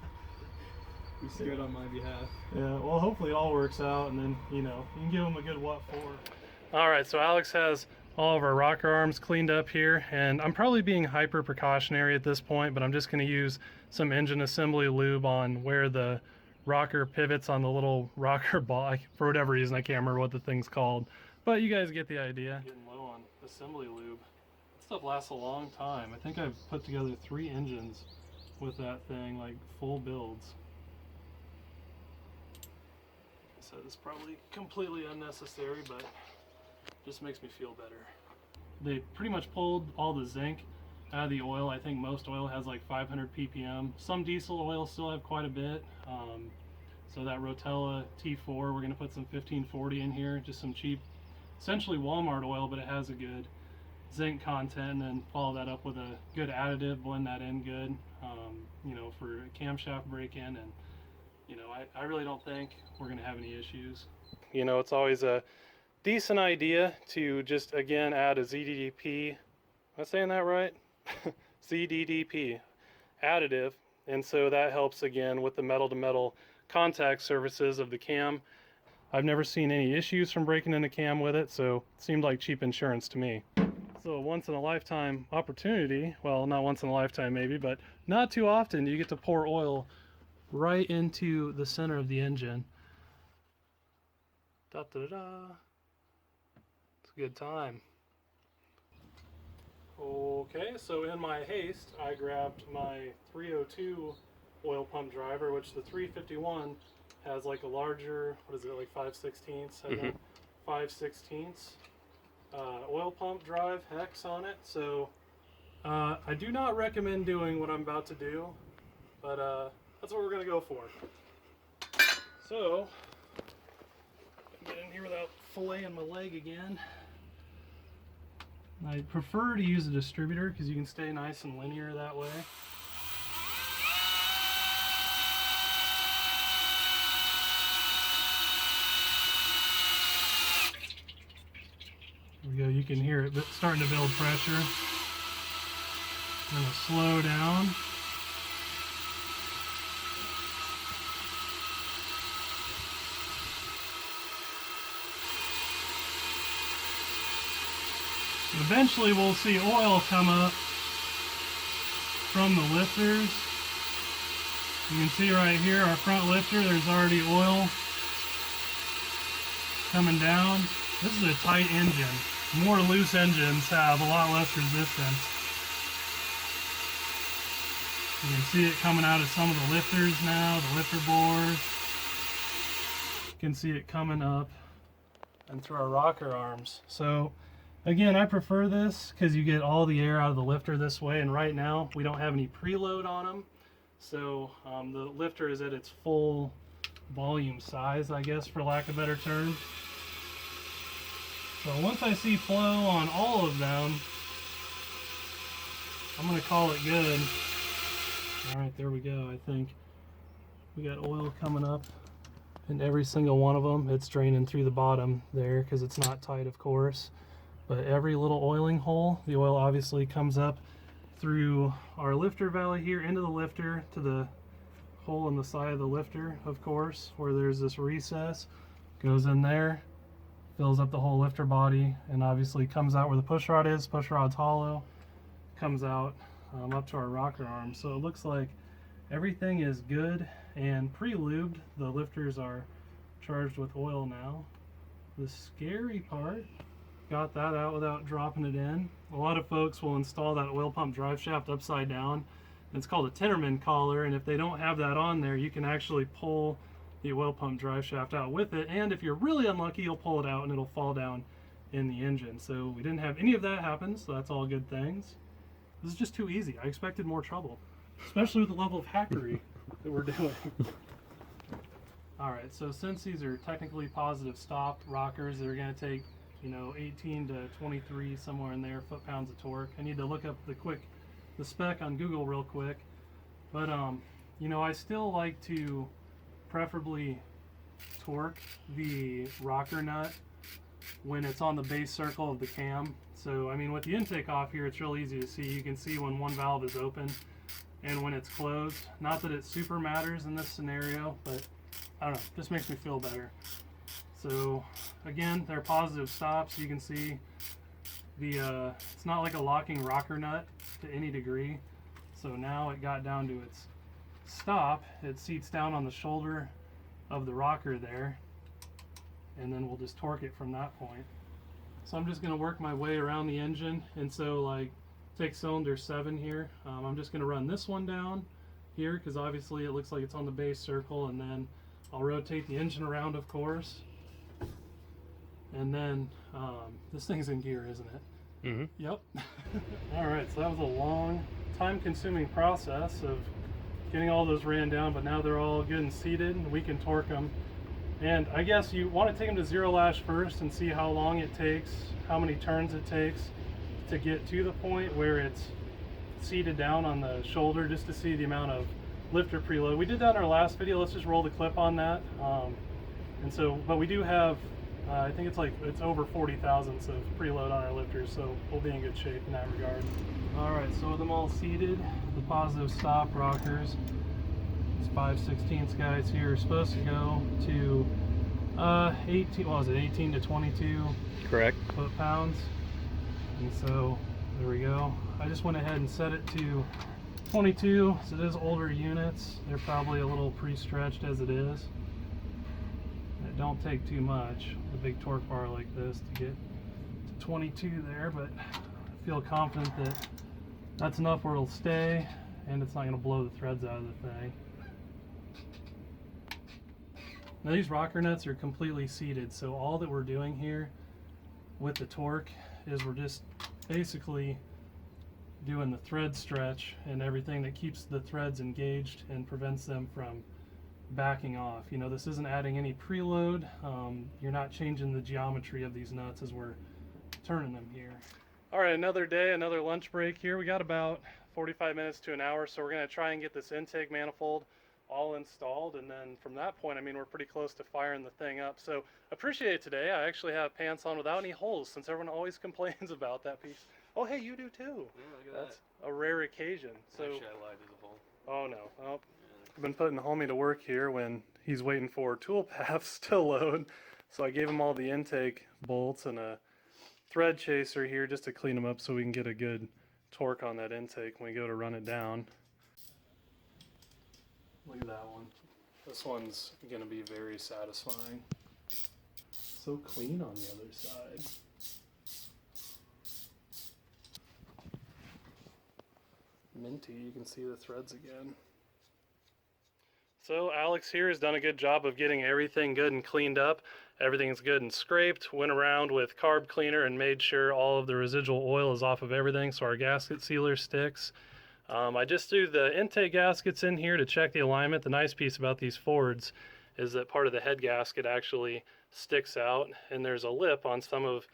S2: He scared on my behalf.
S1: yeah, well, hopefully it all works out, and then, you know, you can give them a good what for. All right, so Alex has all of our rocker arms cleaned up here, and I'm probably being hyper precautionary at this point, but I'm just going to use some engine assembly lube on where the rocker pivots on the little rocker ball. For whatever reason, I can't remember what the thing's called, but you guys get the idea. Getting low on assembly lube. That stuff lasts a long time. I think I've put together 3 engines with that thing, like full builds. So it's probably completely unnecessary, but just makes me feel better. They pretty much pulled all the zinc out of the oil. I think most oil has like 500 ppm. Some diesel oil still have quite a bit. So that Rotella T4, we're going to put some 1540 in here, just some cheap, essentially Walmart oil, but it has a good zinc content, and then follow that up with a good additive, blend that in good, you know, for a camshaft break-in. And you know, I really don't think we're going to have any issues. You know, it's always a decent idea to just, again, add a ZDDP. Am I saying that right? ZDDP additive. And so that helps, again, with the metal-to-metal contact surfaces of the cam. I've never seen any issues from breaking in the cam with it, so it seemed like cheap insurance to me. So a once-in-a-lifetime opportunity, well, not once in a lifetime maybe, but not too often do you get to pour oil right into the center of the engine. Da da da da. It's a good time. Okay, so in my haste, I grabbed my 302 oil pump driver, which the 351 has like a larger, what is it, like 5/16ths? I think 5/16ths oil pump drive hex on it. So I do not recommend doing what I'm about to do, but that's what we're going to go for. So Get in here without filleting my leg again. I prefer to use a distributor because you can stay nice and linear that way. There we go, you can hear it starting to build pressure. I'm going to slow down. Eventually we'll see oil come up from the lifters. You can see right here our front lifter, there's already oil coming down. This is a tight engine. More loose engines have a lot less resistance. You can see it coming out of some of the lifters now, the lifter bores. You can see it coming up and through our rocker arms. So again, I prefer this because you get all the air out of the lifter this way, and right now we don't have any preload on them. So the lifter is at its full volume size, I guess, for lack of a better term. So once I see flow on all of them, I'm going to call it good. Alright, there we go. I think we got oil coming up in every single one of them. It's draining through the bottom there because it's not tight, of course. But every little oiling hole, the oil obviously comes up through our lifter valley here into the lifter to the hole in the side of the lifter, of course, where there's this recess. Goes in there, fills up the whole lifter body, and obviously comes out where the push rod is. Push rod's hollow, comes out up to our rocker arm. So it looks like everything is good and pre-lubed. The lifters are charged with oil now. The scary part, got that out without dropping it in. A lot of folks will install that oil pump drive shaft upside down. It's called a Tinnerman collar, and if they don't have that on there, you can actually pull the oil pump drive shaft out with it, and if you're really unlucky, you'll pull it out and it'll fall down in the engine. So we didn't have any of that happen, so that's all good things. This is just too easy. I expected more trouble, especially with the level of hackery that we're doing. Alright, so since these are technically positive stop rockers, they're going to take, you know, 18 to 23, somewhere in there, foot-pounds of torque. I need to look up the spec on Google real quick. But, you know, I still like to preferably torque the rocker nut when it's on the base circle of the cam. So, I mean, with the intake off here, it's real easy to see. You can see when one valve is open and when it's closed. Not that it super matters in this scenario, but I don't know, just makes me feel better. So again, they're positive stops. You can see the it's not like a locking rocker nut to any degree. So now it got down to its stop. It seats down on the shoulder of the rocker there, and then we'll just torque it from that point. So I'm just going to work my way around the engine, and so like take cylinder 7 here. I'm just going to run this one down here because obviously it looks like it's on the base circle, and then I'll rotate the engine around, of course. And then this thing's in gear, isn't it?
S3: Mm-hmm.
S1: Yep. Alright, so that was a long, time-consuming process of getting all those ran down, but now they're all good and seated, and we can torque them. And I guess you want to take them to zero lash first and see how long it takes, how many turns it takes to get to the point where it's seated down on the shoulder, just to see the amount of lifter preload. We did that in our last video. Let's just roll the clip on that. And so, but we do have, I think it's over 40 thousandths of preload on our lifters, so we'll be in good shape in that regard. All right, so with them all seated, the positive stop rockers, these 5/16 guys here are supposed to go to 18 to 22
S3: Correct.
S1: foot-pounds. And so there we go. I just went ahead and set it to 22, so it is older units. They're probably a little pre-stretched as it is. It don't take too much, a big torque bar like this, to get to 22 there, but I feel confident that that's enough where it'll stay and it's not going to blow the threads out of the thing. Now these rocker nuts are completely seated, so all that we're doing here with the torque is we're just basically doing the thread stretch and everything that keeps the threads engaged and prevents them from backing off. You know, this isn't adding any preload. You're not changing the geometry of these nuts as we're turning them here. All right, another day, another lunch break here. We got about 45 minutes to an hour, so we're gonna try and get this intake manifold all installed, and then from that point, I mean, we're pretty close to firing the thing up. So appreciate it today. I actually have pants on without any holes, since everyone always complains about that piece. Oh, hey, you do too.
S2: Yeah, look at
S1: That's a rare occasion. So,
S2: actually, I lied, there's a hole.
S1: oh no, oh, I've been putting the homie to work here when he's waiting for tool paths to load. So I gave him all the intake bolts and a thread chaser here just to clean them up so we can get a good torque on that intake when we go to run it down. Look at that one. This one's going to be very satisfying. So clean on the other side. Minty, you can see the threads again. So Alex here has done a good job of getting everything good and cleaned up. Everything's good and scraped. Went around with carb cleaner and made sure all of the residual oil is off of everything so our gasket sealer sticks. I just threw the intake gaskets in here to check the alignment. The nice piece about these Fords is that part of the head gasket actually sticks out, and there's a lip on some of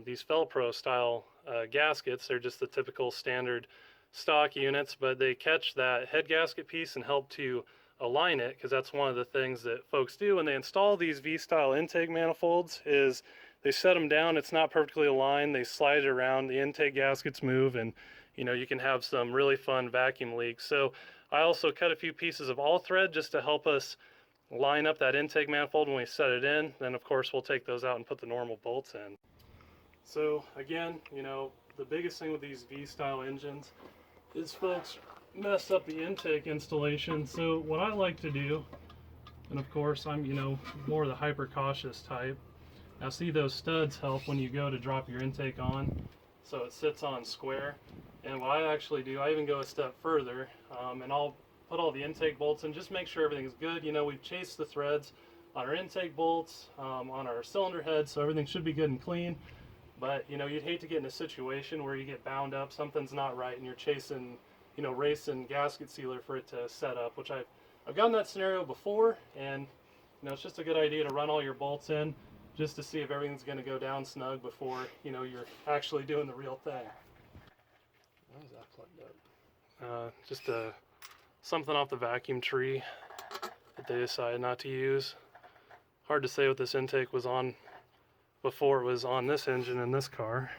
S1: these Felpro style gaskets. They're just the typical standard stock units, but they catch that head gasket piece and help to align it, because that's one of the things that folks do when they install these V-style intake manifolds is they set them down, it's not perfectly aligned, they slide it around, the intake gaskets move, and you know, you can have some really fun vacuum leaks. So I also cut a few pieces of all thread just to help us line up that intake manifold when we set it in. Then of course we'll take those out and put the normal bolts in. So again, you know, the biggest thing with these V-style engines is folks mess up the intake installation. So what I like to do, and of course I'm, you know, more the hyper cautious type. Now see, those studs help when you go to drop your intake on, so it sits on square. And what I actually do, I even go a step further, and I'll put all the intake bolts in, just make sure everything's good. You know, we've chased the threads on our intake bolts, on our cylinder head, so everything should be good and clean. But, you know, you'd hate to get in a situation where you get bound up, something's not right, and you're chasing, you know, racing gasket sealer for it to set up, which I've gotten that scenario before, and, you know, it's just a good idea to run all your bolts in just to see if everything's going to go down snug before, you know, you're actually doing the real thing. Why is that plugged up? Just something off the vacuum tree that they decided not to use. Hard to say what this intake was on before it was on this engine in this car.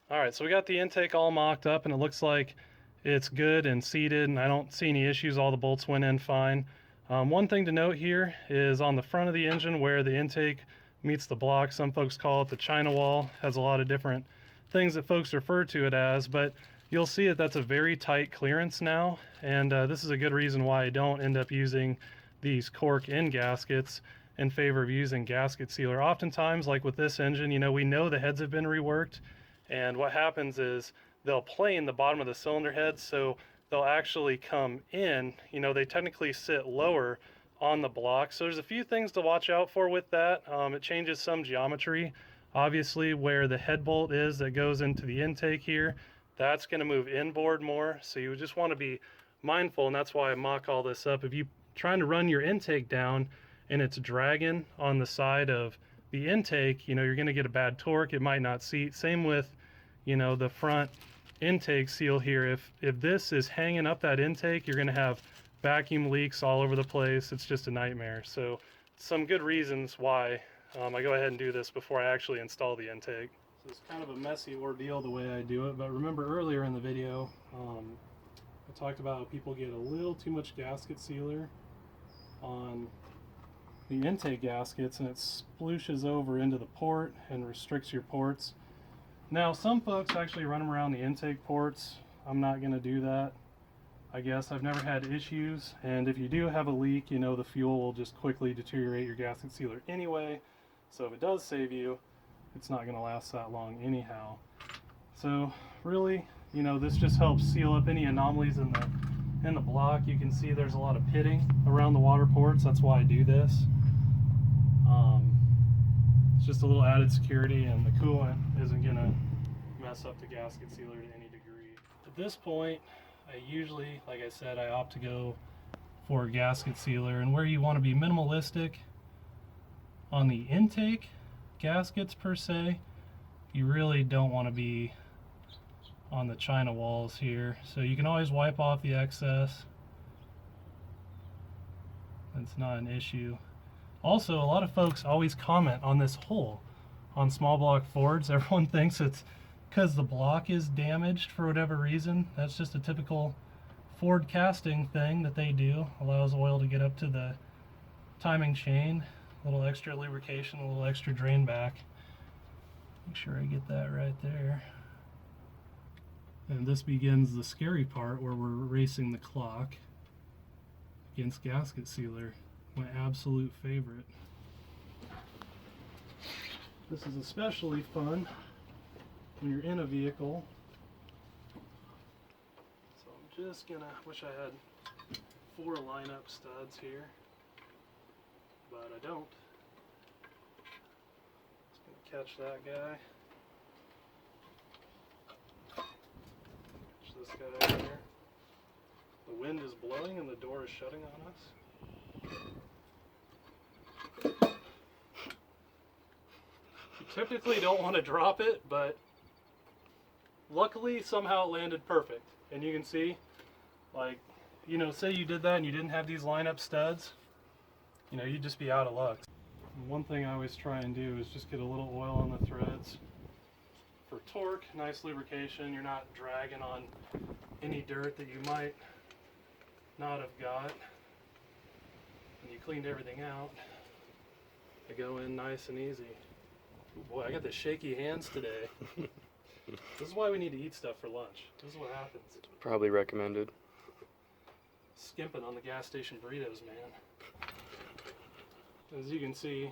S1: All right, so we got the intake all mocked up and it looks like it's good and seated, and I don't see any issues. All the bolts went in fine. One thing to note here is on the front of the engine where the intake meets the block, some folks call it the China wall, has a lot of different things that folks refer to it as, but you'll see that that's a very tight clearance now, and this is a good reason why I don't end up using these cork end gaskets in favor of using gasket sealer. Oftentimes, like with this engine, you know, we know the heads have been reworked, and what happens is they'll plane the bottom of the cylinder head, so they'll actually come in, you know, they technically sit lower on the block. So there's a few things to watch out for with that. It changes some geometry. Obviously, where the head bolt is that goes into the intake here, that's going to move inboard more. So you just want to be mindful, and that's why I mock all this up. If you're trying to run your intake down and it's dragging on the side of the intake, you know, you're going to get a bad torque. It might not seat. Same with, you know, the front intake seal here. If this is hanging up that intake, you're going to have vacuum leaks all over the place. It's just a nightmare. So some good reasons why I go ahead and do this before I actually install the intake. So it's kind of a messy ordeal the way I do it, but remember earlier in the video I talked about how people get a little too much gasket sealer on the intake gaskets and it splooshes over into the port and restricts your ports. Now some folks actually run them around the intake ports. I'm not going to do that. I guess I've never had issues, and if you do have a leak, you know, the fuel will just quickly deteriorate your gasket sealer anyway. So if it does save you, it's not going to last that long anyhow. So really, you know, this just helps seal up any anomalies in the block. You can see there's a lot of pitting around the water ports. That's why I do this. It's just a little added security, and the coolant isn't going to mess up the gasket sealer to any degree. At this point, I usually, like I said, I opt to go for a gasket sealer, and where you want to be minimalistic on the intake gaskets per se, you really don't want to be on the China walls here. So you can always wipe off the excess. That's not an issue. Also, a lot of folks always comment on this hole on small block Fords. Everyone thinks it's because the block is damaged for whatever reason. That's just a typical Ford casting thing that they do. Allows oil to get up to the timing chain. A little extra lubrication, a little extra drain back. Make sure I get that right there. And this begins the scary part where we're racing the clock against gasket sealer, my absolute favorite. This is especially fun when you're in a vehicle. So I'm just gonna, wish I had 4 lineup studs here, but I don't. Just gonna catch that guy. Catch this guy here. The wind is blowing and the door is shutting on us. You typically don't want to drop it, but luckily somehow it landed perfect. And you can see, like, you know, say you did that and you didn't have these lineup studs, you know, you'd just be out of luck. And one thing I always try and do is just get a little oil on the threads. For torque, nice lubrication, you're not dragging on any dirt that you might not have got. And you cleaned everything out. I go in nice and easy. Ooh, boy, I got the shaky hands today. This is why we need to eat stuff for lunch. This is what happens.
S2: Probably recommended.
S1: Skimping on the gas station burritos, man. As you can see,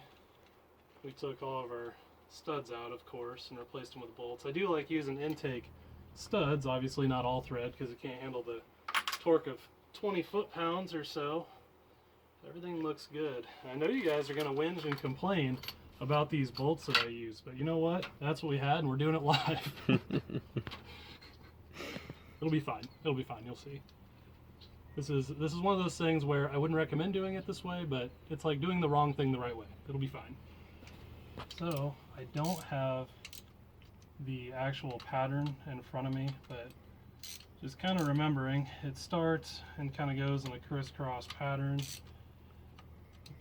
S1: we took all of our studs out, of course, and replaced them with bolts. I do like using intake studs, obviously not all thread because it can't handle the torque of 20 foot-pounds or so. Everything looks good. And I know you guys are going to whinge and complain about these bolts that I use, but you know what? That's what we had, and we're doing it live. It'll be fine. It'll be fine. You'll see. This is one of those things where I wouldn't recommend doing it this way, but it's like doing the wrong thing the right way. It'll be fine. So I don't have the actual pattern in front of me, but just kind of remembering, it starts and kind of goes in a crisscross pattern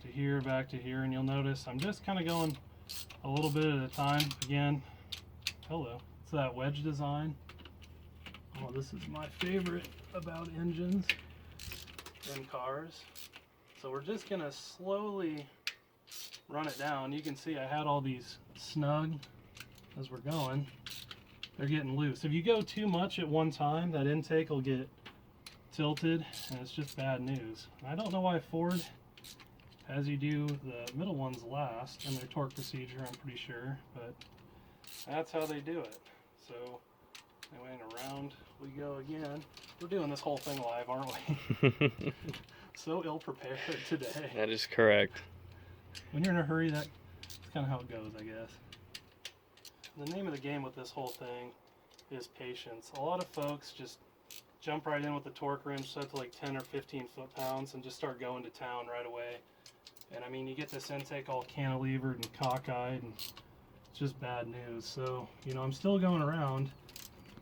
S1: to here, back to here, and you'll notice I'm just kind of going a little bit at a time. Again, hello, it's that wedge design. Oh, this is my favorite about engines and cars. So we're just gonna slowly run it down. You can see I had all these snug as we're going. They're getting loose. If you go too much at one time, that intake will get tilted, and it's just bad news. I don't know why Ford has you do the middle ones last in their torque procedure, I'm pretty sure, but that's how they do it. So anyway, and around we go again. We're doing this whole thing live, aren't we? So ill-prepared today.
S2: That is correct.
S1: When you're in a hurry, that's kind of how it goes, I guess. The name of the game with this whole thing is patience. A lot of folks just jump right in with the torque wrench set to like 10 or 15 foot-pounds and just start going to town right away. And I mean, you get this intake all cantilevered and cockeyed, and it's just bad news. So, you know, I'm still going around,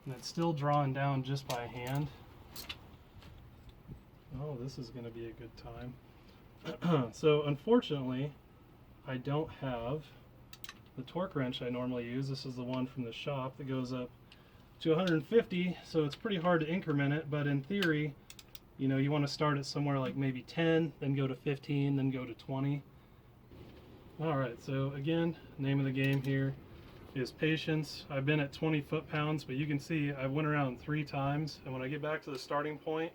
S1: and it's still drawing down just by hand. Oh, this is going to be a good time. So, unfortunately, I don't have the torque wrench I normally use. This is the one from the shop that goes up to 150, so it's pretty hard to increment it, but in theory, you know, you want to start at somewhere like maybe 10, then go to 15, then go to 20. Alright, so again, name of the game here is patience. I've been at 20 foot-pounds, but you can see I went around 3 times, and when I get back to the starting point,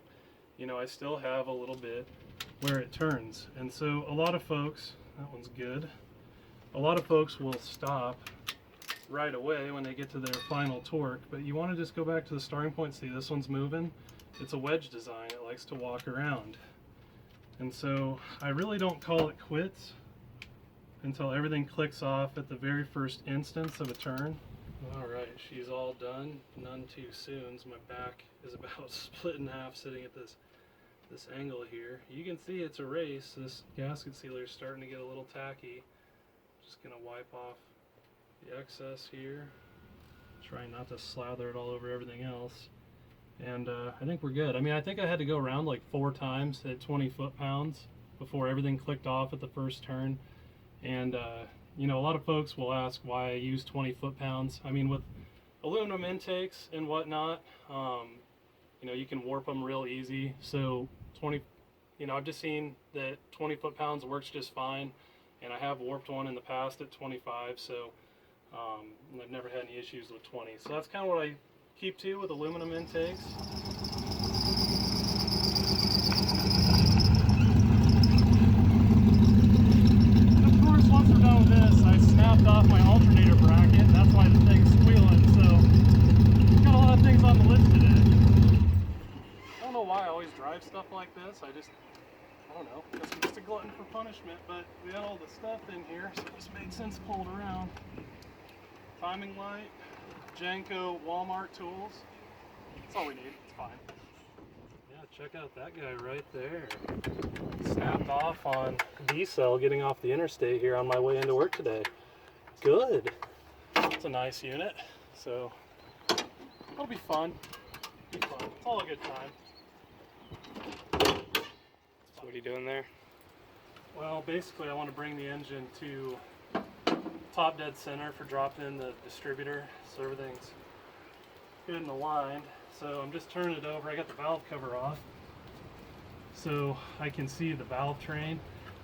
S1: you know, I still have a little bit where it turns. And so a lot of folks, that one's good, a lot of folks will stop right away when they get to their final torque, but you want to just go back to the starting point. See, this one's moving. It's a wedge design. It likes to walk around. And so I really don't call it quits until everything clicks off at the very first instance of a turn. All right, she's all done. None too soon. My back is about split in half sitting at this angle here. You can see it's a race. This gasket sealer is starting to get a little tacky. Just gonna wipe off the excess here. Trying not to slather it all over everything else. And I think we're good. I mean, I think I had to go around like 4 times at 20 foot-pounds before everything clicked off at the first turn. And you know, a lot of folks will ask why I use 20 foot-pounds. I mean, with aluminum intakes and whatnot, you know, you can warp them real easy. So 20, you know, I've just seen that 20 foot-pounds works just fine, and I have warped one in the past at 25. So I've never had any issues with 20. So that's kind of what I keep to with aluminum intakes. Once we're done with this, I snapped off my alternator bracket. That's why the thing's squealing. So, got a lot of things on the list today. I don't know why I always drive stuff like this. I don't know. Guess I'm just a glutton for punishment. But we had all the stuff in here, so it just made sense to pull it around. Timing light, Jenko Walmart tools. That's all we need. It's fine. Yeah, check out that guy right there. Snapped off on D-cell getting off the interstate here on my way into work today. Good. It's a nice unit, so it'll be fun. It's all a good time.
S2: So what are you doing there?
S1: Well, basically I want to bring the engine to top dead center for dropping in the distributor, so everything's good and aligned. So I'm just turning it over. I got the valve cover off, so I can see the valve train.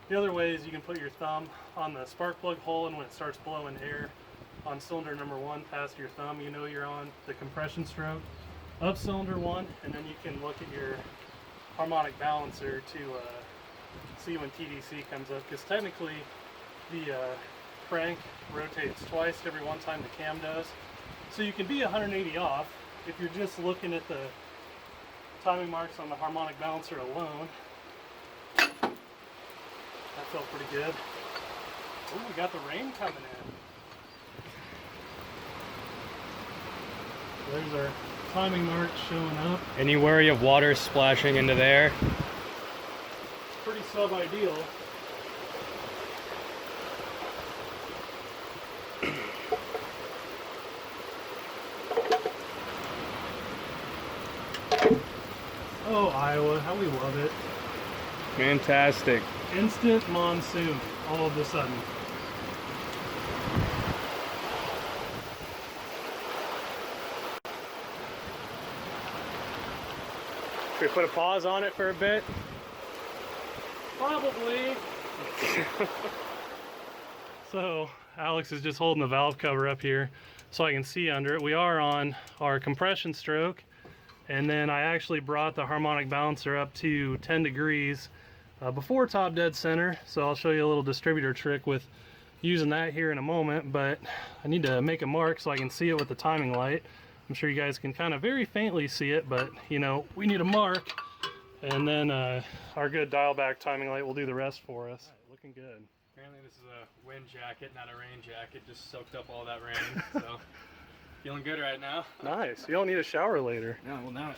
S1: The other way is you can put your thumb on the spark plug hole, and when it starts blowing air on cylinder number 1 past your thumb, you know you're on the compression stroke of cylinder 1, and then you can look at your harmonic balancer to see when TDC comes up, because technically the crank rotates twice every one time the cam does. So you can be 180 off if you're just looking at the timing marks on the harmonic balancer alone. That felt pretty good. Oh, we got the rain coming in. There's our timing marks showing up.
S2: Any worry of water splashing into there?
S1: Pretty sub-ideal. Oh, Iowa, how we love it.
S2: Fantastic.
S1: Instant monsoon, all of a sudden.
S2: Should we put a pause on it for a bit?
S1: Probably. So, Alex is just holding the valve cover up here so I can see under it. We are on our compression stroke. And then I actually brought the harmonic balancer up to 10 degrees before top dead center. So I'll show you a little distributor trick with using that here in a moment, but I need to make a mark so I can see it with the timing light. I'm sure you guys can kind of very faintly see it, but you know, we need a mark, and then our good dial back timing light will do the rest for us. Right, looking good.
S2: Apparently this is a wind jacket, not a rain jacket. Just soaked up all that rain, so feeling good right now.
S1: Nice. You don't need a shower later.
S2: No, well now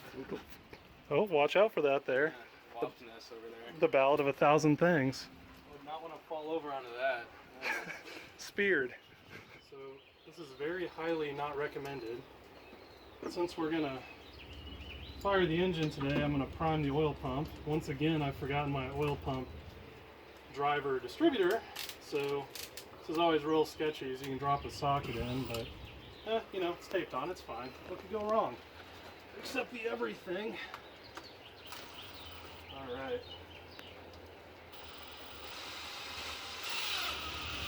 S1: Oh, watch out for that there.
S2: loftiness over there.
S1: The ballad of 1,000 things.
S2: Would not want to fall over onto that.
S1: Speared. So this is very highly not recommended. Since we're gonna fire the engine today, I'm gonna prime the oil pump. Once again, I've forgotten my oil pump driver distributor, so this is always real sketchy as you can drop a socket in, but you know, it's taped on, it's fine. What could go wrong? Except the everything. Alright.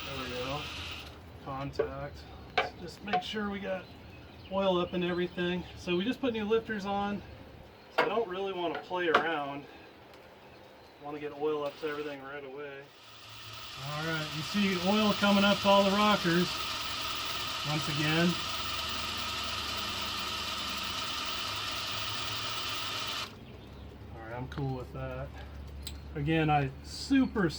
S1: There we go. Contact. Just make sure we got oil up and everything. So we just put new lifters on. So I don't really want to play around. I want to get oil up to everything right away. Alright, you see oil coming up to all the rockers. Once again. Alright, I'm cool with that. Again, I super,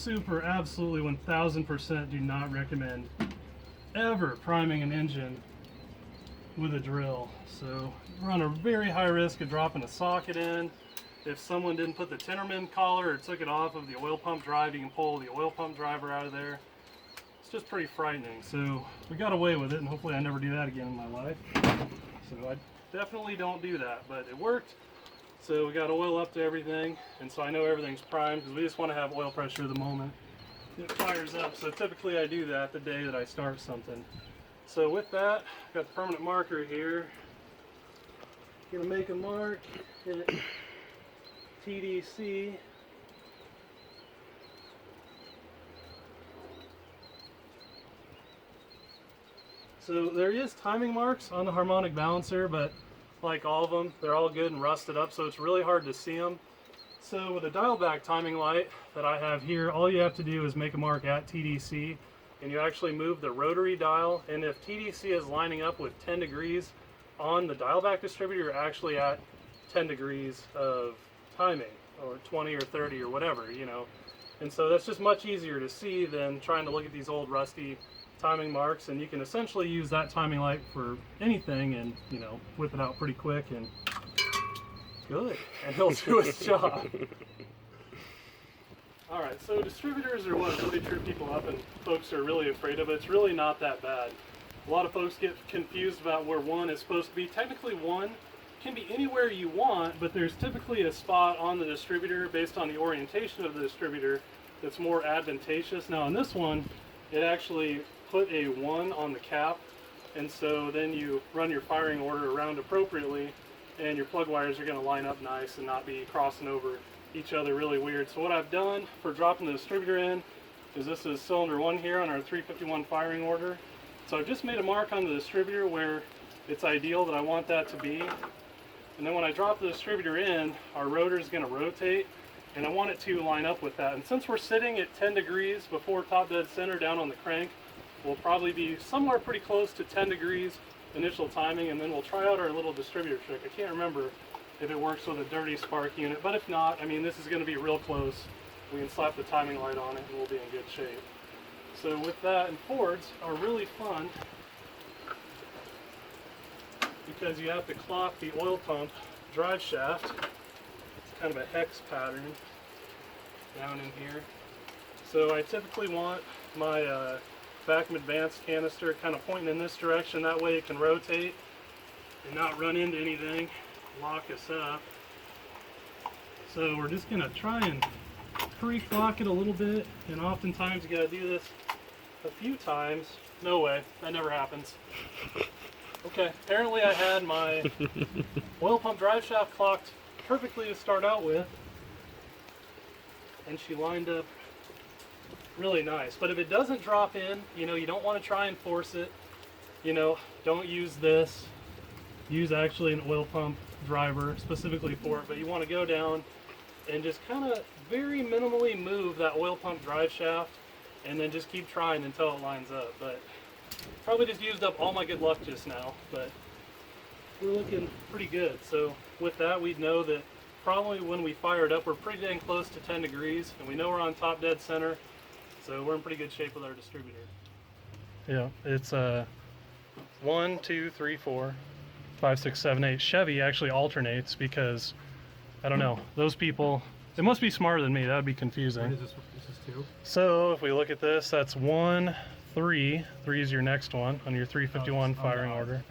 S1: absolutely 1000% do not recommend ever priming an engine with a drill. So we're on a very high risk of dropping a socket in. If someone didn't put the Tenderman collar or took it off of the oil pump drive, you can pull the oil pump driver out of there. It's just pretty frightening. So we got away with it, and hopefully I never do that again in my life. So I definitely don't do that, but it worked. So we got oil up to everything, and so I know everything's primed because we just want to have oil pressure the moment it fires up. So typically I do that the day that I start something. So with that, I've got the permanent marker here. Gonna make a mark at TDC. So there is timing marks on the harmonic balancer, but like all of them, they're all good and rusted up, so it's really hard to see them. So with a dial back timing light that I have here, all you have to do is make a mark at TDC, and you actually move the rotary dial, and if TDC is lining up with 10 degrees on the dial back distributor, you're actually at 10 degrees of timing, or 20 or 30 or whatever, you know. And so that's just much easier to see than trying to look at these old rusty timing marks, and you can essentially use that timing light for anything and, you know, whip it out pretty quick and good, and he'll do his job. Alright, so distributors are what really trip people up and folks are really afraid of it. It's really not that bad. A lot of folks get confused about where one is supposed to be. Technically one can be anywhere you want, but there's typically a spot on the distributor based on the orientation of the distributor that's more advantageous. Now on this one, it actually put a 1 on the cap, and so then you run your firing order around appropriately, and your plug wires are going to line up nice and not be crossing over each other really weird. So what I've done for dropping the distributor in is this is cylinder 1 here on our 351 firing order. So I've just made a mark on the distributor where it's ideal that I want that to be. And then when I drop the distributor in, our rotor is going to rotate, and I want it to line up with that. And since we're sitting at 10 degrees before top dead center down on the crank, we'll probably be somewhere pretty close to 10 degrees initial timing, and then we'll try out our little distributor trick. I can't remember if it works with a dirty spark unit, but if not, I mean, this is going to be real close. We can slap the timing light on it and we'll be in good shape. So with that, and Fords are really fun because you have to clock the oil pump drive shaft. It's kind of a hex pattern down in here. So I typically want my vacuum advanced canister kind of pointing in this direction, that way it can rotate and not run into anything, lock us up. So we're just going to try and pre-clock it a little bit, and oftentimes you got to do this a few times. No way, that never happens. Okay, apparently I had my oil pump drive shaft clocked perfectly to start out with, and she lined up really nice. But if it doesn't drop in, you know, you don't want to try and force it. You know, don't use this. Use actually an oil pump driver specifically for it, but you want to go down and just kind of very minimally move that oil pump drive shaft, and then just keep trying until it lines up. But probably just used up all my good luck just now, but we're looking pretty good. So with that, we'd know that probably when we fire it up, we're pretty dang close to 10 degrees, and we know we're on top dead center, so we're in pretty good shape with our distributor. Yeah, it's 1, 2, 3, 4, 5, 6, 7, 8. Chevy actually alternates because, I don't know, those people, they must be smarter than me. That would be confusing.
S2: What is this? This is 2?
S1: So if we look at this, that's 1, 3. 3 is your next one on your 351 firing order.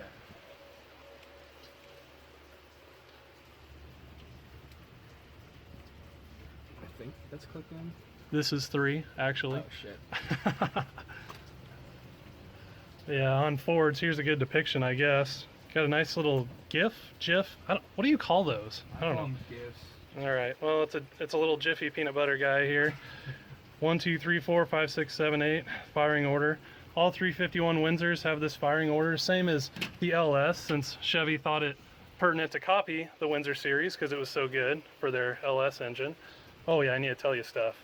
S2: Okay. I think that's clicked in.
S1: This is 3, actually.
S2: Oh shit.
S1: Yeah, on Fords, here's a good depiction, I guess. Got a nice little GIF? What do you call those? I don't know.
S2: GIFs.
S1: All right. Well, it's a little Jiffy peanut butter guy here. 1, 2, 3, 4, 5, 6, 7, 8 firing order. All 351 Windsors have this firing order, same as the LS, since Chevy thought it pertinent to copy the Windsor series because it was so good for their LS engine. Oh yeah, I need to tell you stuff.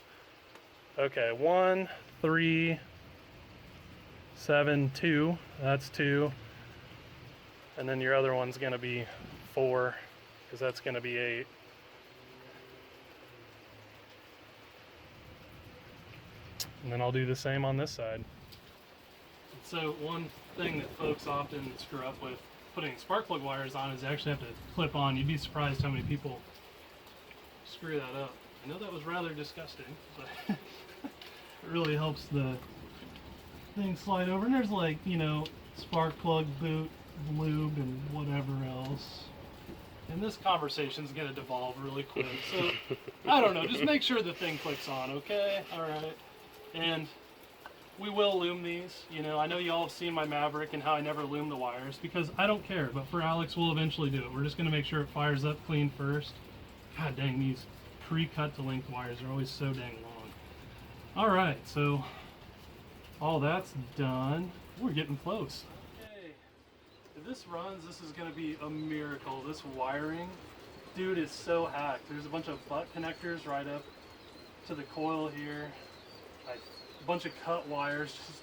S1: Okay, 1, 3, 7, 2. That's 2. And then your other one's going to be 4, because that's going to be 8. And then I'll do the same on this side. So one thing that folks often screw up with putting spark plug wires on is they actually have to clip on. You'd be surprised how many people screw that up. I know that was rather disgusting, but it really helps the thing slide over. And there's like, you know, spark plug boot, lube, and whatever else. And this conversation's gonna devolve really quick, so I don't know, just make sure the thing clicks on, okay? Alright. And we will loom these. You know, I know you all have seen my Maverick and how I never loom the wires because I don't care, but for Alex we'll eventually do it. We're just gonna make sure it fires up clean first. God dang, these pre-cut to length wires are always so dang long. Alright, so all that's done. We're getting close. If this runs, this is going to be a miracle. This wiring, dude, is so hacked. There's a bunch of butt connectors right up to the coil here. Like, a bunch of cut wires just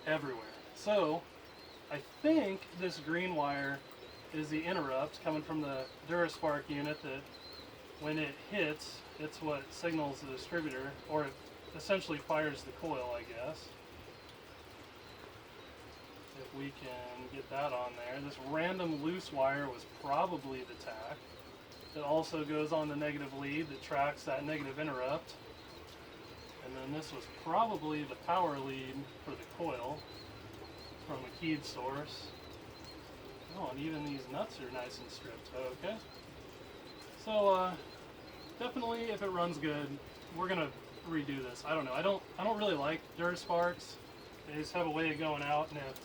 S1: everywhere. So, I think this green wire is the interrupt coming from the DuraSpark unit that when it hits, it's what signals the distributor, or it essentially fires the coil, I guess. If we can get that on there. This random loose wire was probably the tack. It also goes on the negative lead that tracks that negative interrupt. And then this was probably the power lead for the coil from a keyed source. Oh, and even these nuts are nice and stripped. Okay. So definitely if it runs good, we're gonna redo this. I don't know. I don't really like DuraSparks. They just have a way of going out, and if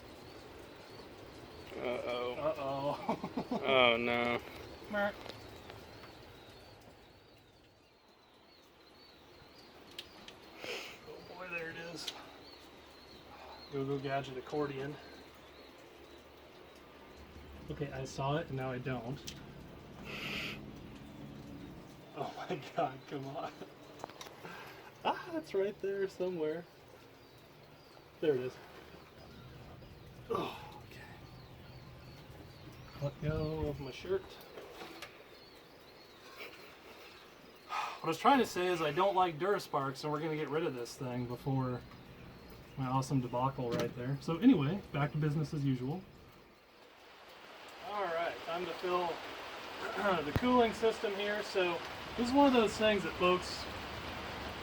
S2: Uh-oh. Oh, no.
S1: Mark. Oh boy, there it is. Go gadget accordion. Okay, I saw it and now I don't. Oh my god, come on. Ah, it's right there somewhere. There it is. Oh. Let go of my shirt. What I was trying to say is I don't like DuraSparks, and we're going to get rid of this thing before my awesome debacle right there. So anyway, back to business as usual. Alright, time to fill the cooling system here. So this is one of those things that folks,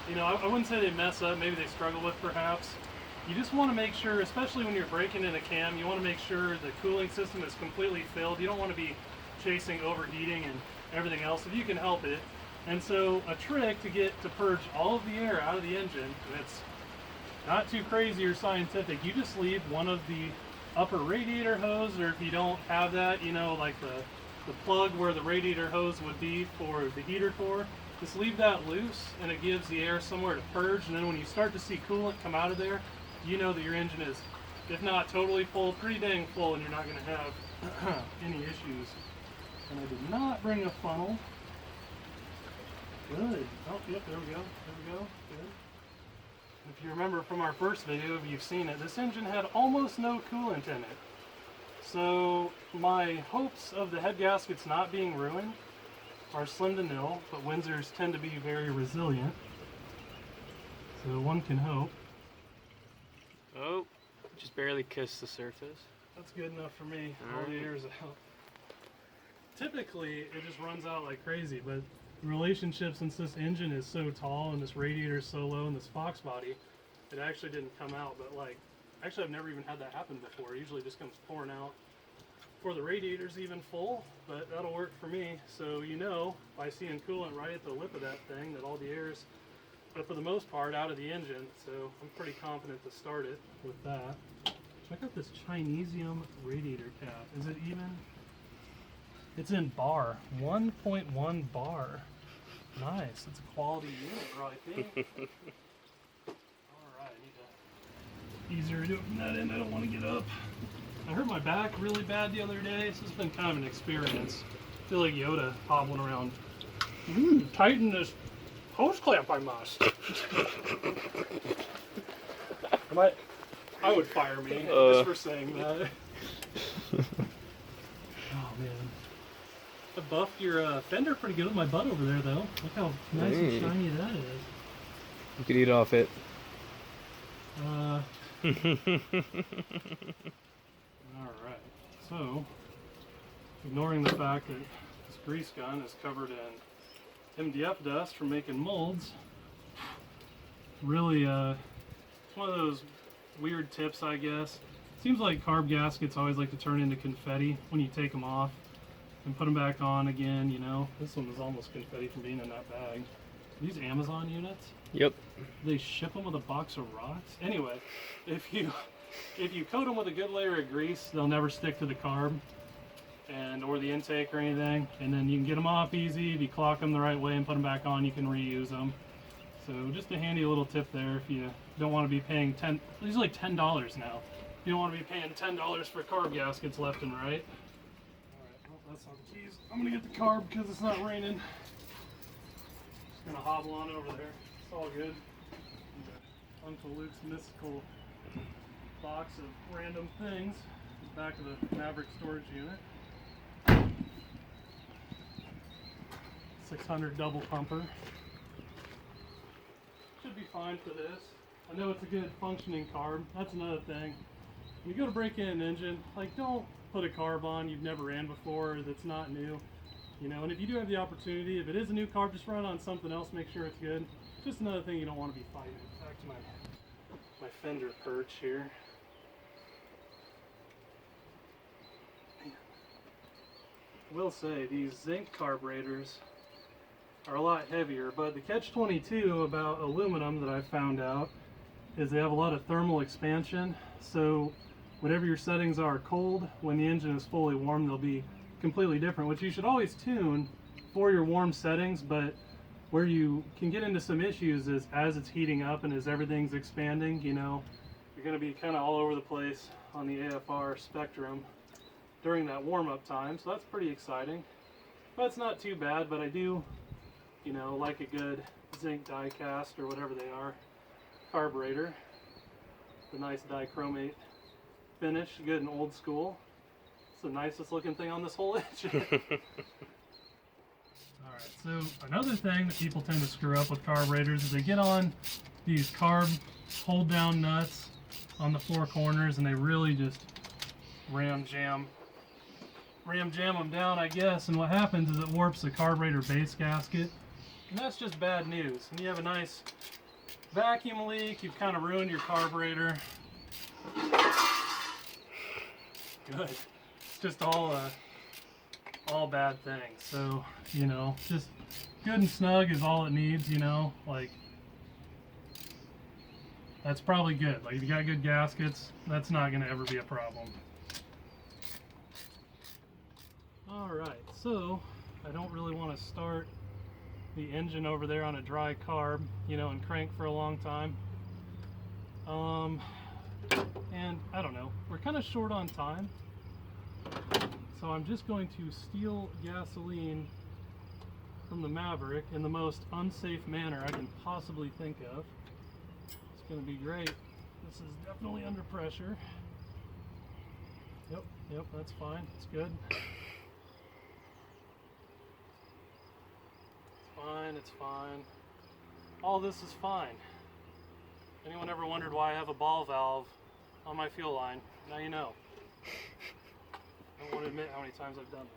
S1: you know, I wouldn't say they mess up, maybe they struggle with perhaps. You just want to make sure, especially when you're breaking in a cam, you want to make sure the cooling system is completely filled. You don't want to be chasing overheating and everything else if you can help it. And so a trick to purge all of the air out of the engine, and it's not too crazy or scientific, you just leave one of the upper radiator hose, or if you don't have that, you know, like the plug where the radiator hose would be for the heater core, just leave that loose and it gives the air somewhere to purge. And then when you start to see coolant come out of there, you know that your engine is, if not totally full, pretty dang full, and you're not going to have any issues. And I did not bring a funnel. Good. Oh, yep, there we go. There we go. Good. If you remember from our first video, if you've seen it, this engine had almost no coolant in it. So my hopes of the head gaskets not being ruined are slim to nil, but Windsors tend to be very resilient. So one can hope.
S2: Oh, just barely kissed the surface.
S1: That's good enough for me. All the air's out. Typically, it just runs out like crazy, but the relationship, since this engine is so tall and this radiator is so low and this Fox body, it actually didn't come out. But like, actually I've never even had that happen before. It usually just comes pouring out before the radiator's even full, but that'll work for me. So you know, by seeing coolant right at the lip of that thing, that all the air's, but for the most part, out of the engine. So I'm pretty confident to start it with that. Check out this Chinesium radiator cap. Is it even? It's in bar, 1.1 bar. Nice, it's a quality unit, bro, I think. Alright, I need to easier to open that in, I don't want to get up. I hurt my back really bad the other day, so it's been kind of an experience. I feel like Yoda hobbling around. Tighten this hose clamp, I must. I would fire me just for saying that. Oh man. I buffed your fender pretty good with my butt over there though. Look how nice and shiny that is.
S2: You could eat off it.
S1: Alright. So, ignoring the fact that this grease gun is covered in MDF dust from making molds. Really, it's one of those weird tips, I guess. Seems like carb gaskets always like to turn into confetti when you take them off and put them back on again, you know. This one was almost confetti from being in that bag. These Amazon units?
S2: Yep.
S1: They ship them with a box of rocks. Anyway, if you coat them with a good layer of grease, they'll never stick to the carb or the intake or anything. And then you can get them off easy. If you clock them the right way and put them back on, you can reuse them. So just a handy little tip there if you don't want to be paying these are like $10 now. You don't want to be paying $10 for carb gaskets left and right. Alright, well, that's not the keys. I'm gonna get the carb because it's not raining. Just gonna hobble on over there. It's all good. Uncle Luke's mystical box of random things. The back of the Maverick storage unit. 600 double pumper. Should be fine for this. I know it's a good functioning carb. That's another thing. When you go to break in an engine, like, don't put a carb on you've never ran before or that's not new. You know, and if you do have the opportunity, if it is a new carb, just run on something else, make sure it's good. Just another thing you don't want to be fighting. Back to my fender perch here. I will say, these zinc carburetors are a lot heavier, but the catch-22 about aluminum that I found out is they have a lot of thermal expansion. So whatever your settings are cold, when the engine is fully warm, they'll be completely different, which you should always tune for your warm settings. But where you can get into some issues is as it's heating up and as everything's expanding, you know, you're going to be kind of all over the place on the AFR spectrum during that warm-up time. So that's pretty exciting, but it's not too bad. But I do, you know, like a good zinc die cast or whatever they are carburetor. The nice dichromate finish, good and old school. It's the nicest looking thing on this whole engine. Alright, so another thing that people tend to screw up with carburetors is they get on these carb hold down nuts on the four corners and they really just ram jam them down, I guess, and what happens is it warps the carburetor base gasket, and that's just bad news. And you have a nice vacuum leak, you've kind of ruined your carburetor. Good. It's just all bad things. So, you know, just good and snug is all it needs, you know, like, that's probably good. Like, if you got good gaskets, that's not going to ever be a problem. Alright, so I don't really want to start the engine over there on a dry carb, you know, and crank for a long time. And I don't know, we're kind of short on time. So I'm just going to steal gasoline from the Maverick in the most unsafe manner I can possibly think of. It's going to be great. This is definitely under pressure. Yep, that's fine. It's good. It's fine. All this is fine. Anyone ever wondered why I have a ball valve on my fuel line? Now you know. I don't want to admit how many times I've done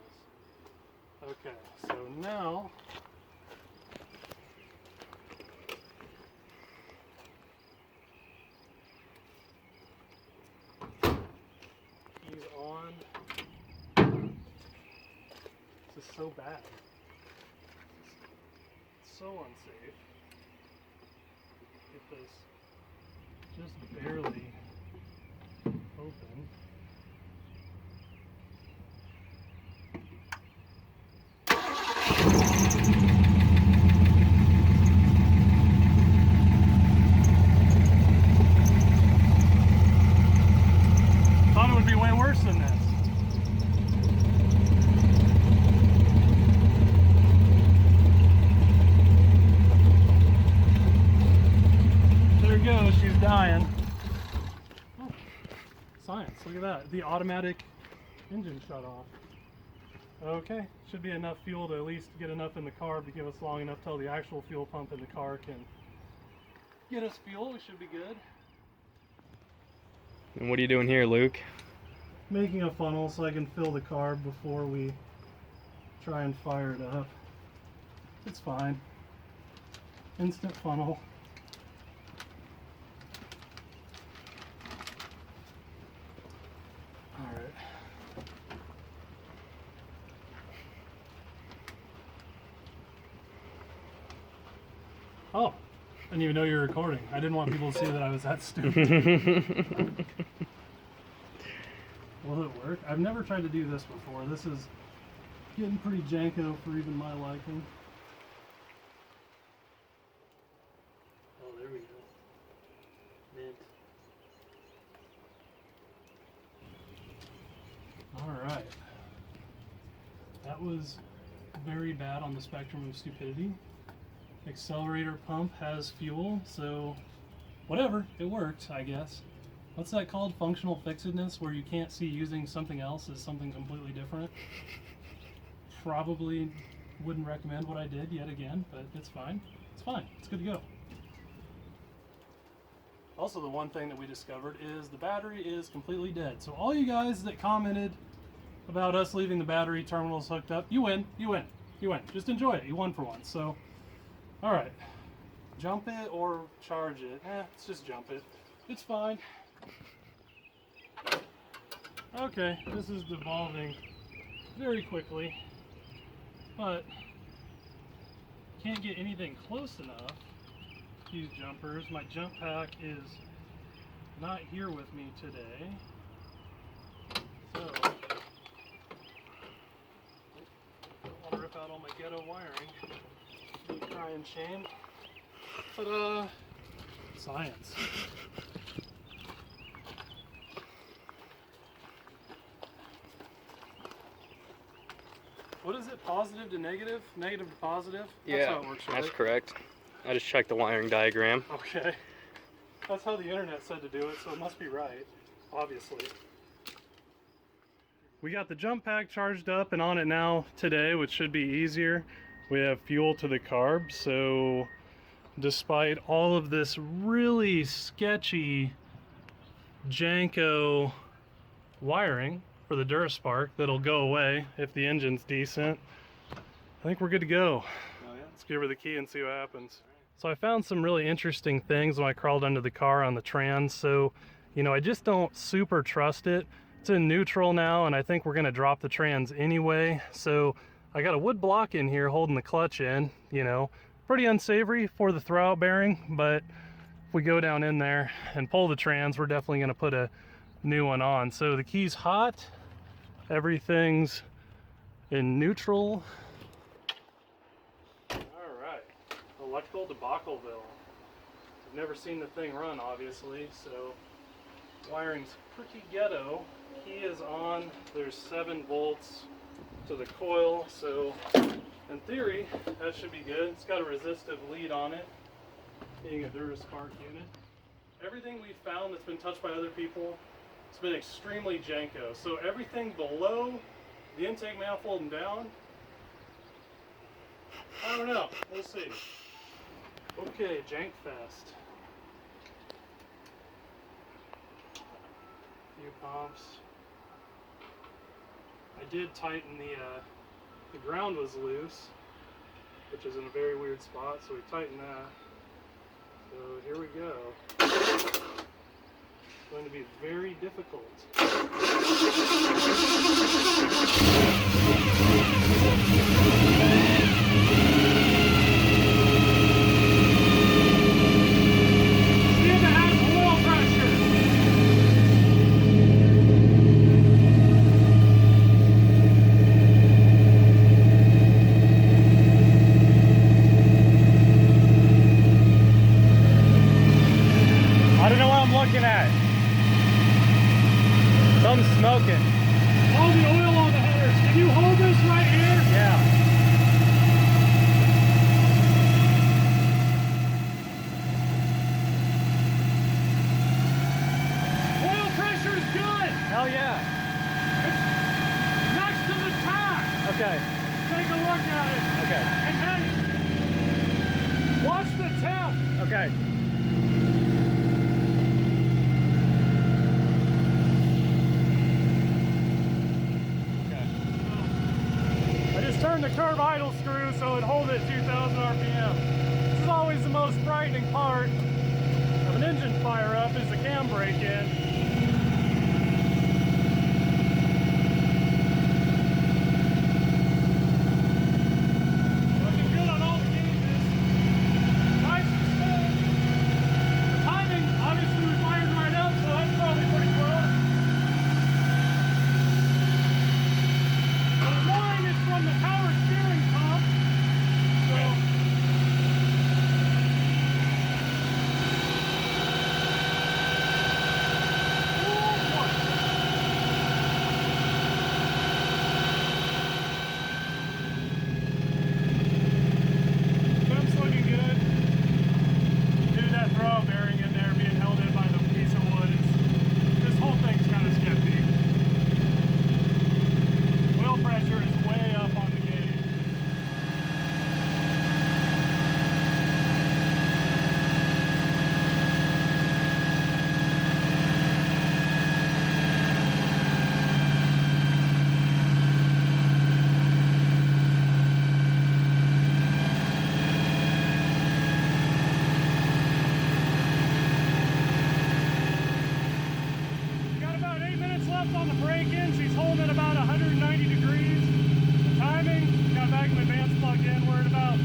S1: this. Okay, so now he's on. This is so bad. So unsafe. Get this just barely open. Thought it would be way worse than this. Go, she's dying. Oh, science, look at that. The automatic engine shut off. Okay, should be enough fuel to at least get enough in the carb to give us long enough till the actual fuel pump in the car can get us fuel. We should be good.
S2: And what are you doing here, Luke?
S1: making a funnel so I can fill the carb before we try and fire it up. It's fine. Instant funnel. Alright. Oh, I didn't even know you were recording. I didn't want people to see that I was that stupid. Will it work? I've never tried to do this before. This is getting pretty janko for even my liking. Oh, there we go. Mint. Alright. That was very bad on the spectrum of stupidity. Accelerator pump has fuel, so whatever, it worked, I guess. What's that called? Functional fixedness, where you can't see using something else as something completely different. Probably wouldn't recommend what I did yet again, but it's fine. It's fine. It's good to go. Also, the one thing that we discovered is the battery is completely dead. So all you guys that commented about us leaving the battery terminals hooked up, you win, you win, you win. Just enjoy it. You won for once. So, all right. Jump it or charge it. Let's just jump it. It's fine. Okay, this is devolving very quickly, but can't get anything close enough to use jumpers. My jump pack is not here with me today, so don't want to rip out all my ghetto wiring. Try and shame. Ta-da! Science. What is it? Positive to negative? Negative to positive? That's how it works, right?
S2: That's correct. I just checked the wiring diagram.
S1: Okay. That's how the internet said to do it, so it must be right, obviously. We got the jump pack charged up and on it now today, which should be easier. We have fuel to the carb, so despite all of this really sketchy janko wiring for the Duraspark that'll go away if the engine's decent, I think we're good to go.
S2: Oh, yeah?
S1: Let's give her the key and see what happens. So I found some really interesting things when I crawled under the car on the trans. So, you know, I just don't super trust it. It's in neutral now, and I think we're gonna drop the trans anyway. So I got a wood block in here holding the clutch in, you know, pretty unsavory for the throwout bearing, but if we go down in there and pull the trans, we're definitely gonna put a new one on. So the key's hot, everything's in neutral. All right, electrical to Bacalville. I've never seen the thing run, obviously, so wiring's pretty ghetto. Key is on, there's 7 volts to the coil, so in theory, that should be good. It's got a resistive lead on it, being a Duraspark unit. Everything we've found that's been touched by other people, it's been extremely janko. So everything below the intake manifold and down, I don't know, we'll see. Okay, jank fest. Few pumps. I did tighten the ground was loose, which is in a very weird spot, so we tightened that. So here we go. It's going to be very difficult. See if it has oil pressure.
S3: I don't know what I'm looking at. Something's smoking.
S1: Oh, the oil on the headers. Can you hold this right here?
S3: Yeah.
S1: Oil pressure is good.
S3: Hell yeah.
S1: Next to the tank.
S3: Okay.
S1: Take a look at it.
S3: Okay.
S1: And then watch the temp.
S3: Okay.
S1: at 2,000 RPM. This is always the most frightening part of an engine fire up is the cam break in. Looking good on all the gauges. Nice and smooth. The timing, obviously we fired right up, so that's probably pretty close. The whine is from the power steering pump. So on the break-in, she's holding at about 190 degrees. The timing, got back in advance plugged in, we're at about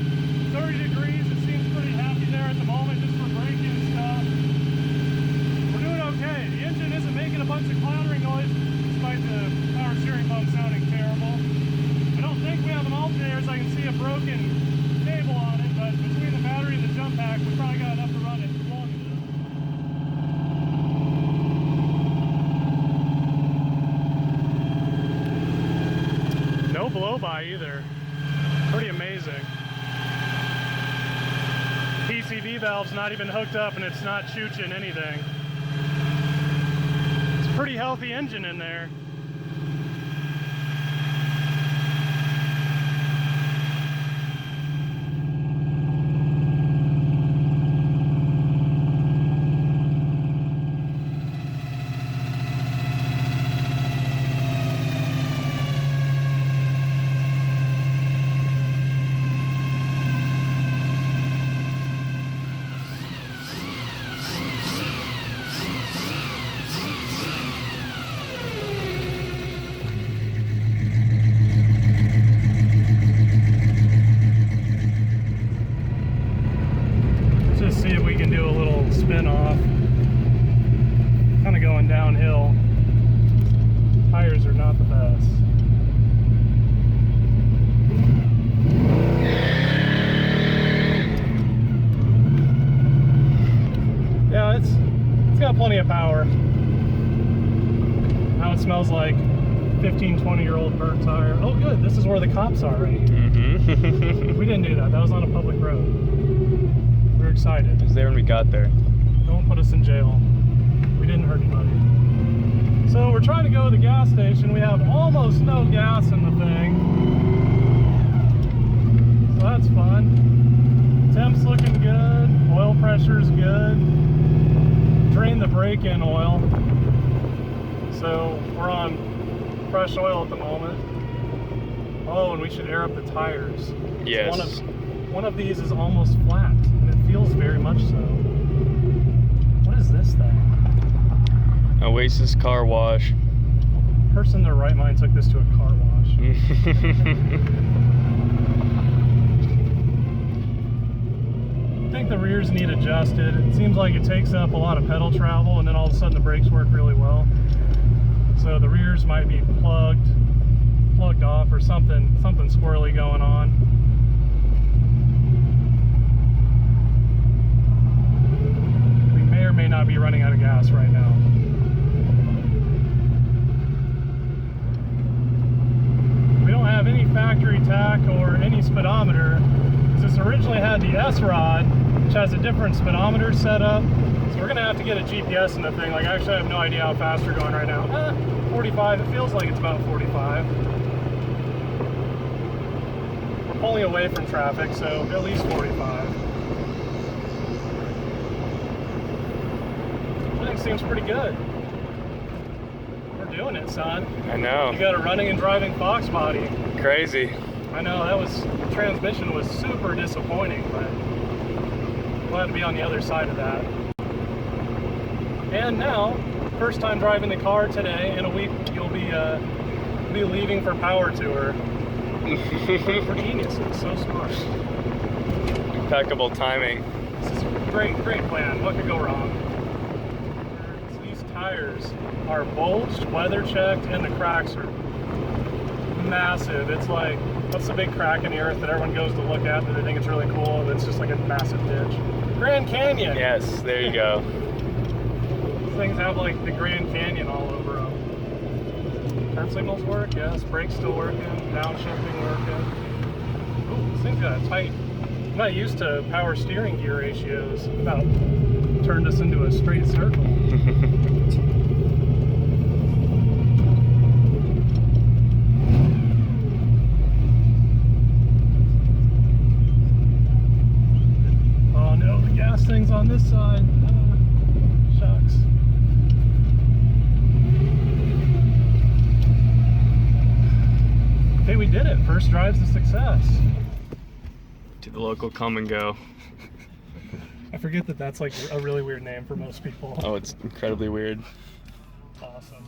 S1: 30 degrees. It seems pretty happy there at the moment just for braking and stuff. We're doing okay. The engine isn't making a bunch of clattering noise despite the power steering pump sounding terrible. I don't think we have an alternator, so I can see a broken cable on it, but between the battery and the jump pack, we probably got enough to run it as long as it is. No blow by either. Pretty amazing. PCV valve's not even hooked up and it's not chooching anything. It's a pretty healthy engine in there. See if we can do a little spin off. Kind of going downhill. Tires are not the best. Yeah, it's got plenty of power. Now it smells like 15, 20-year-old burnt tire. Oh good, this is where the cops are right here. We didn't do that. That was on a public road. We're excited.
S2: It was there when we got there.
S1: Don't put us in jail. We didn't hurt anybody. So we're trying to go to the gas station. We have almost no gas in the thing. So that's fun. Temp's looking good. Oil pressure's good. Drain the brake-in oil. So we're on fresh oil at the moment. Oh, and we should air up the tires.
S2: Yes.
S1: One of these is almost flat. Feels very much so. What is this thing?
S2: Oasis car wash.
S1: Person in their right mind took this to a car wash. I think the rears need adjusted. It seems like it takes up a lot of pedal travel and then all of a sudden the brakes work really well. So the rears might be plugged off or something squirrely going on. May not be running out of gas right now. We don't have any factory tach or any speedometer because this originally had the S-Rod, which has a different speedometer setup. So we're gonna have to get a GPS in the thing. Like actually I have no idea how fast we're going right now. 45, it feels like it's about 45. We're pulling away from traffic, so at least 45. Seems pretty good. We're doing it, son.
S2: I know.
S1: You got a running and driving Fox body.
S2: Crazy.
S1: I know, the transmission was super disappointing, but glad to be on the other side of that. And now, first time driving the car today. In a week, you'll be leaving for power tour. We're geniuses, so smart.
S2: Impeccable timing.
S1: This is a great plan. What could go wrong? So these tires are bulged, weather checked, and the cracks are massive. It's like, what's the big crack in the earth that everyone goes to look at that they think it's really cool, and it's just like a massive ditch? Grand Canyon!
S2: Yes, there you go.
S1: These things have like the Grand Canyon all over them. Turn signals work, yes. Brakes still working, downshifting working. Ooh, this thing's got a tight. I'm not used to power steering gear ratios. About turned us into a straight circle. Oh no, the gas thing's on this side. Shucks. Hey, we did it. First drive's a success.
S2: To the local come and go.
S1: I forget that that's like a really weird name for most people.
S2: Oh, it's incredibly weird.
S1: Awesome.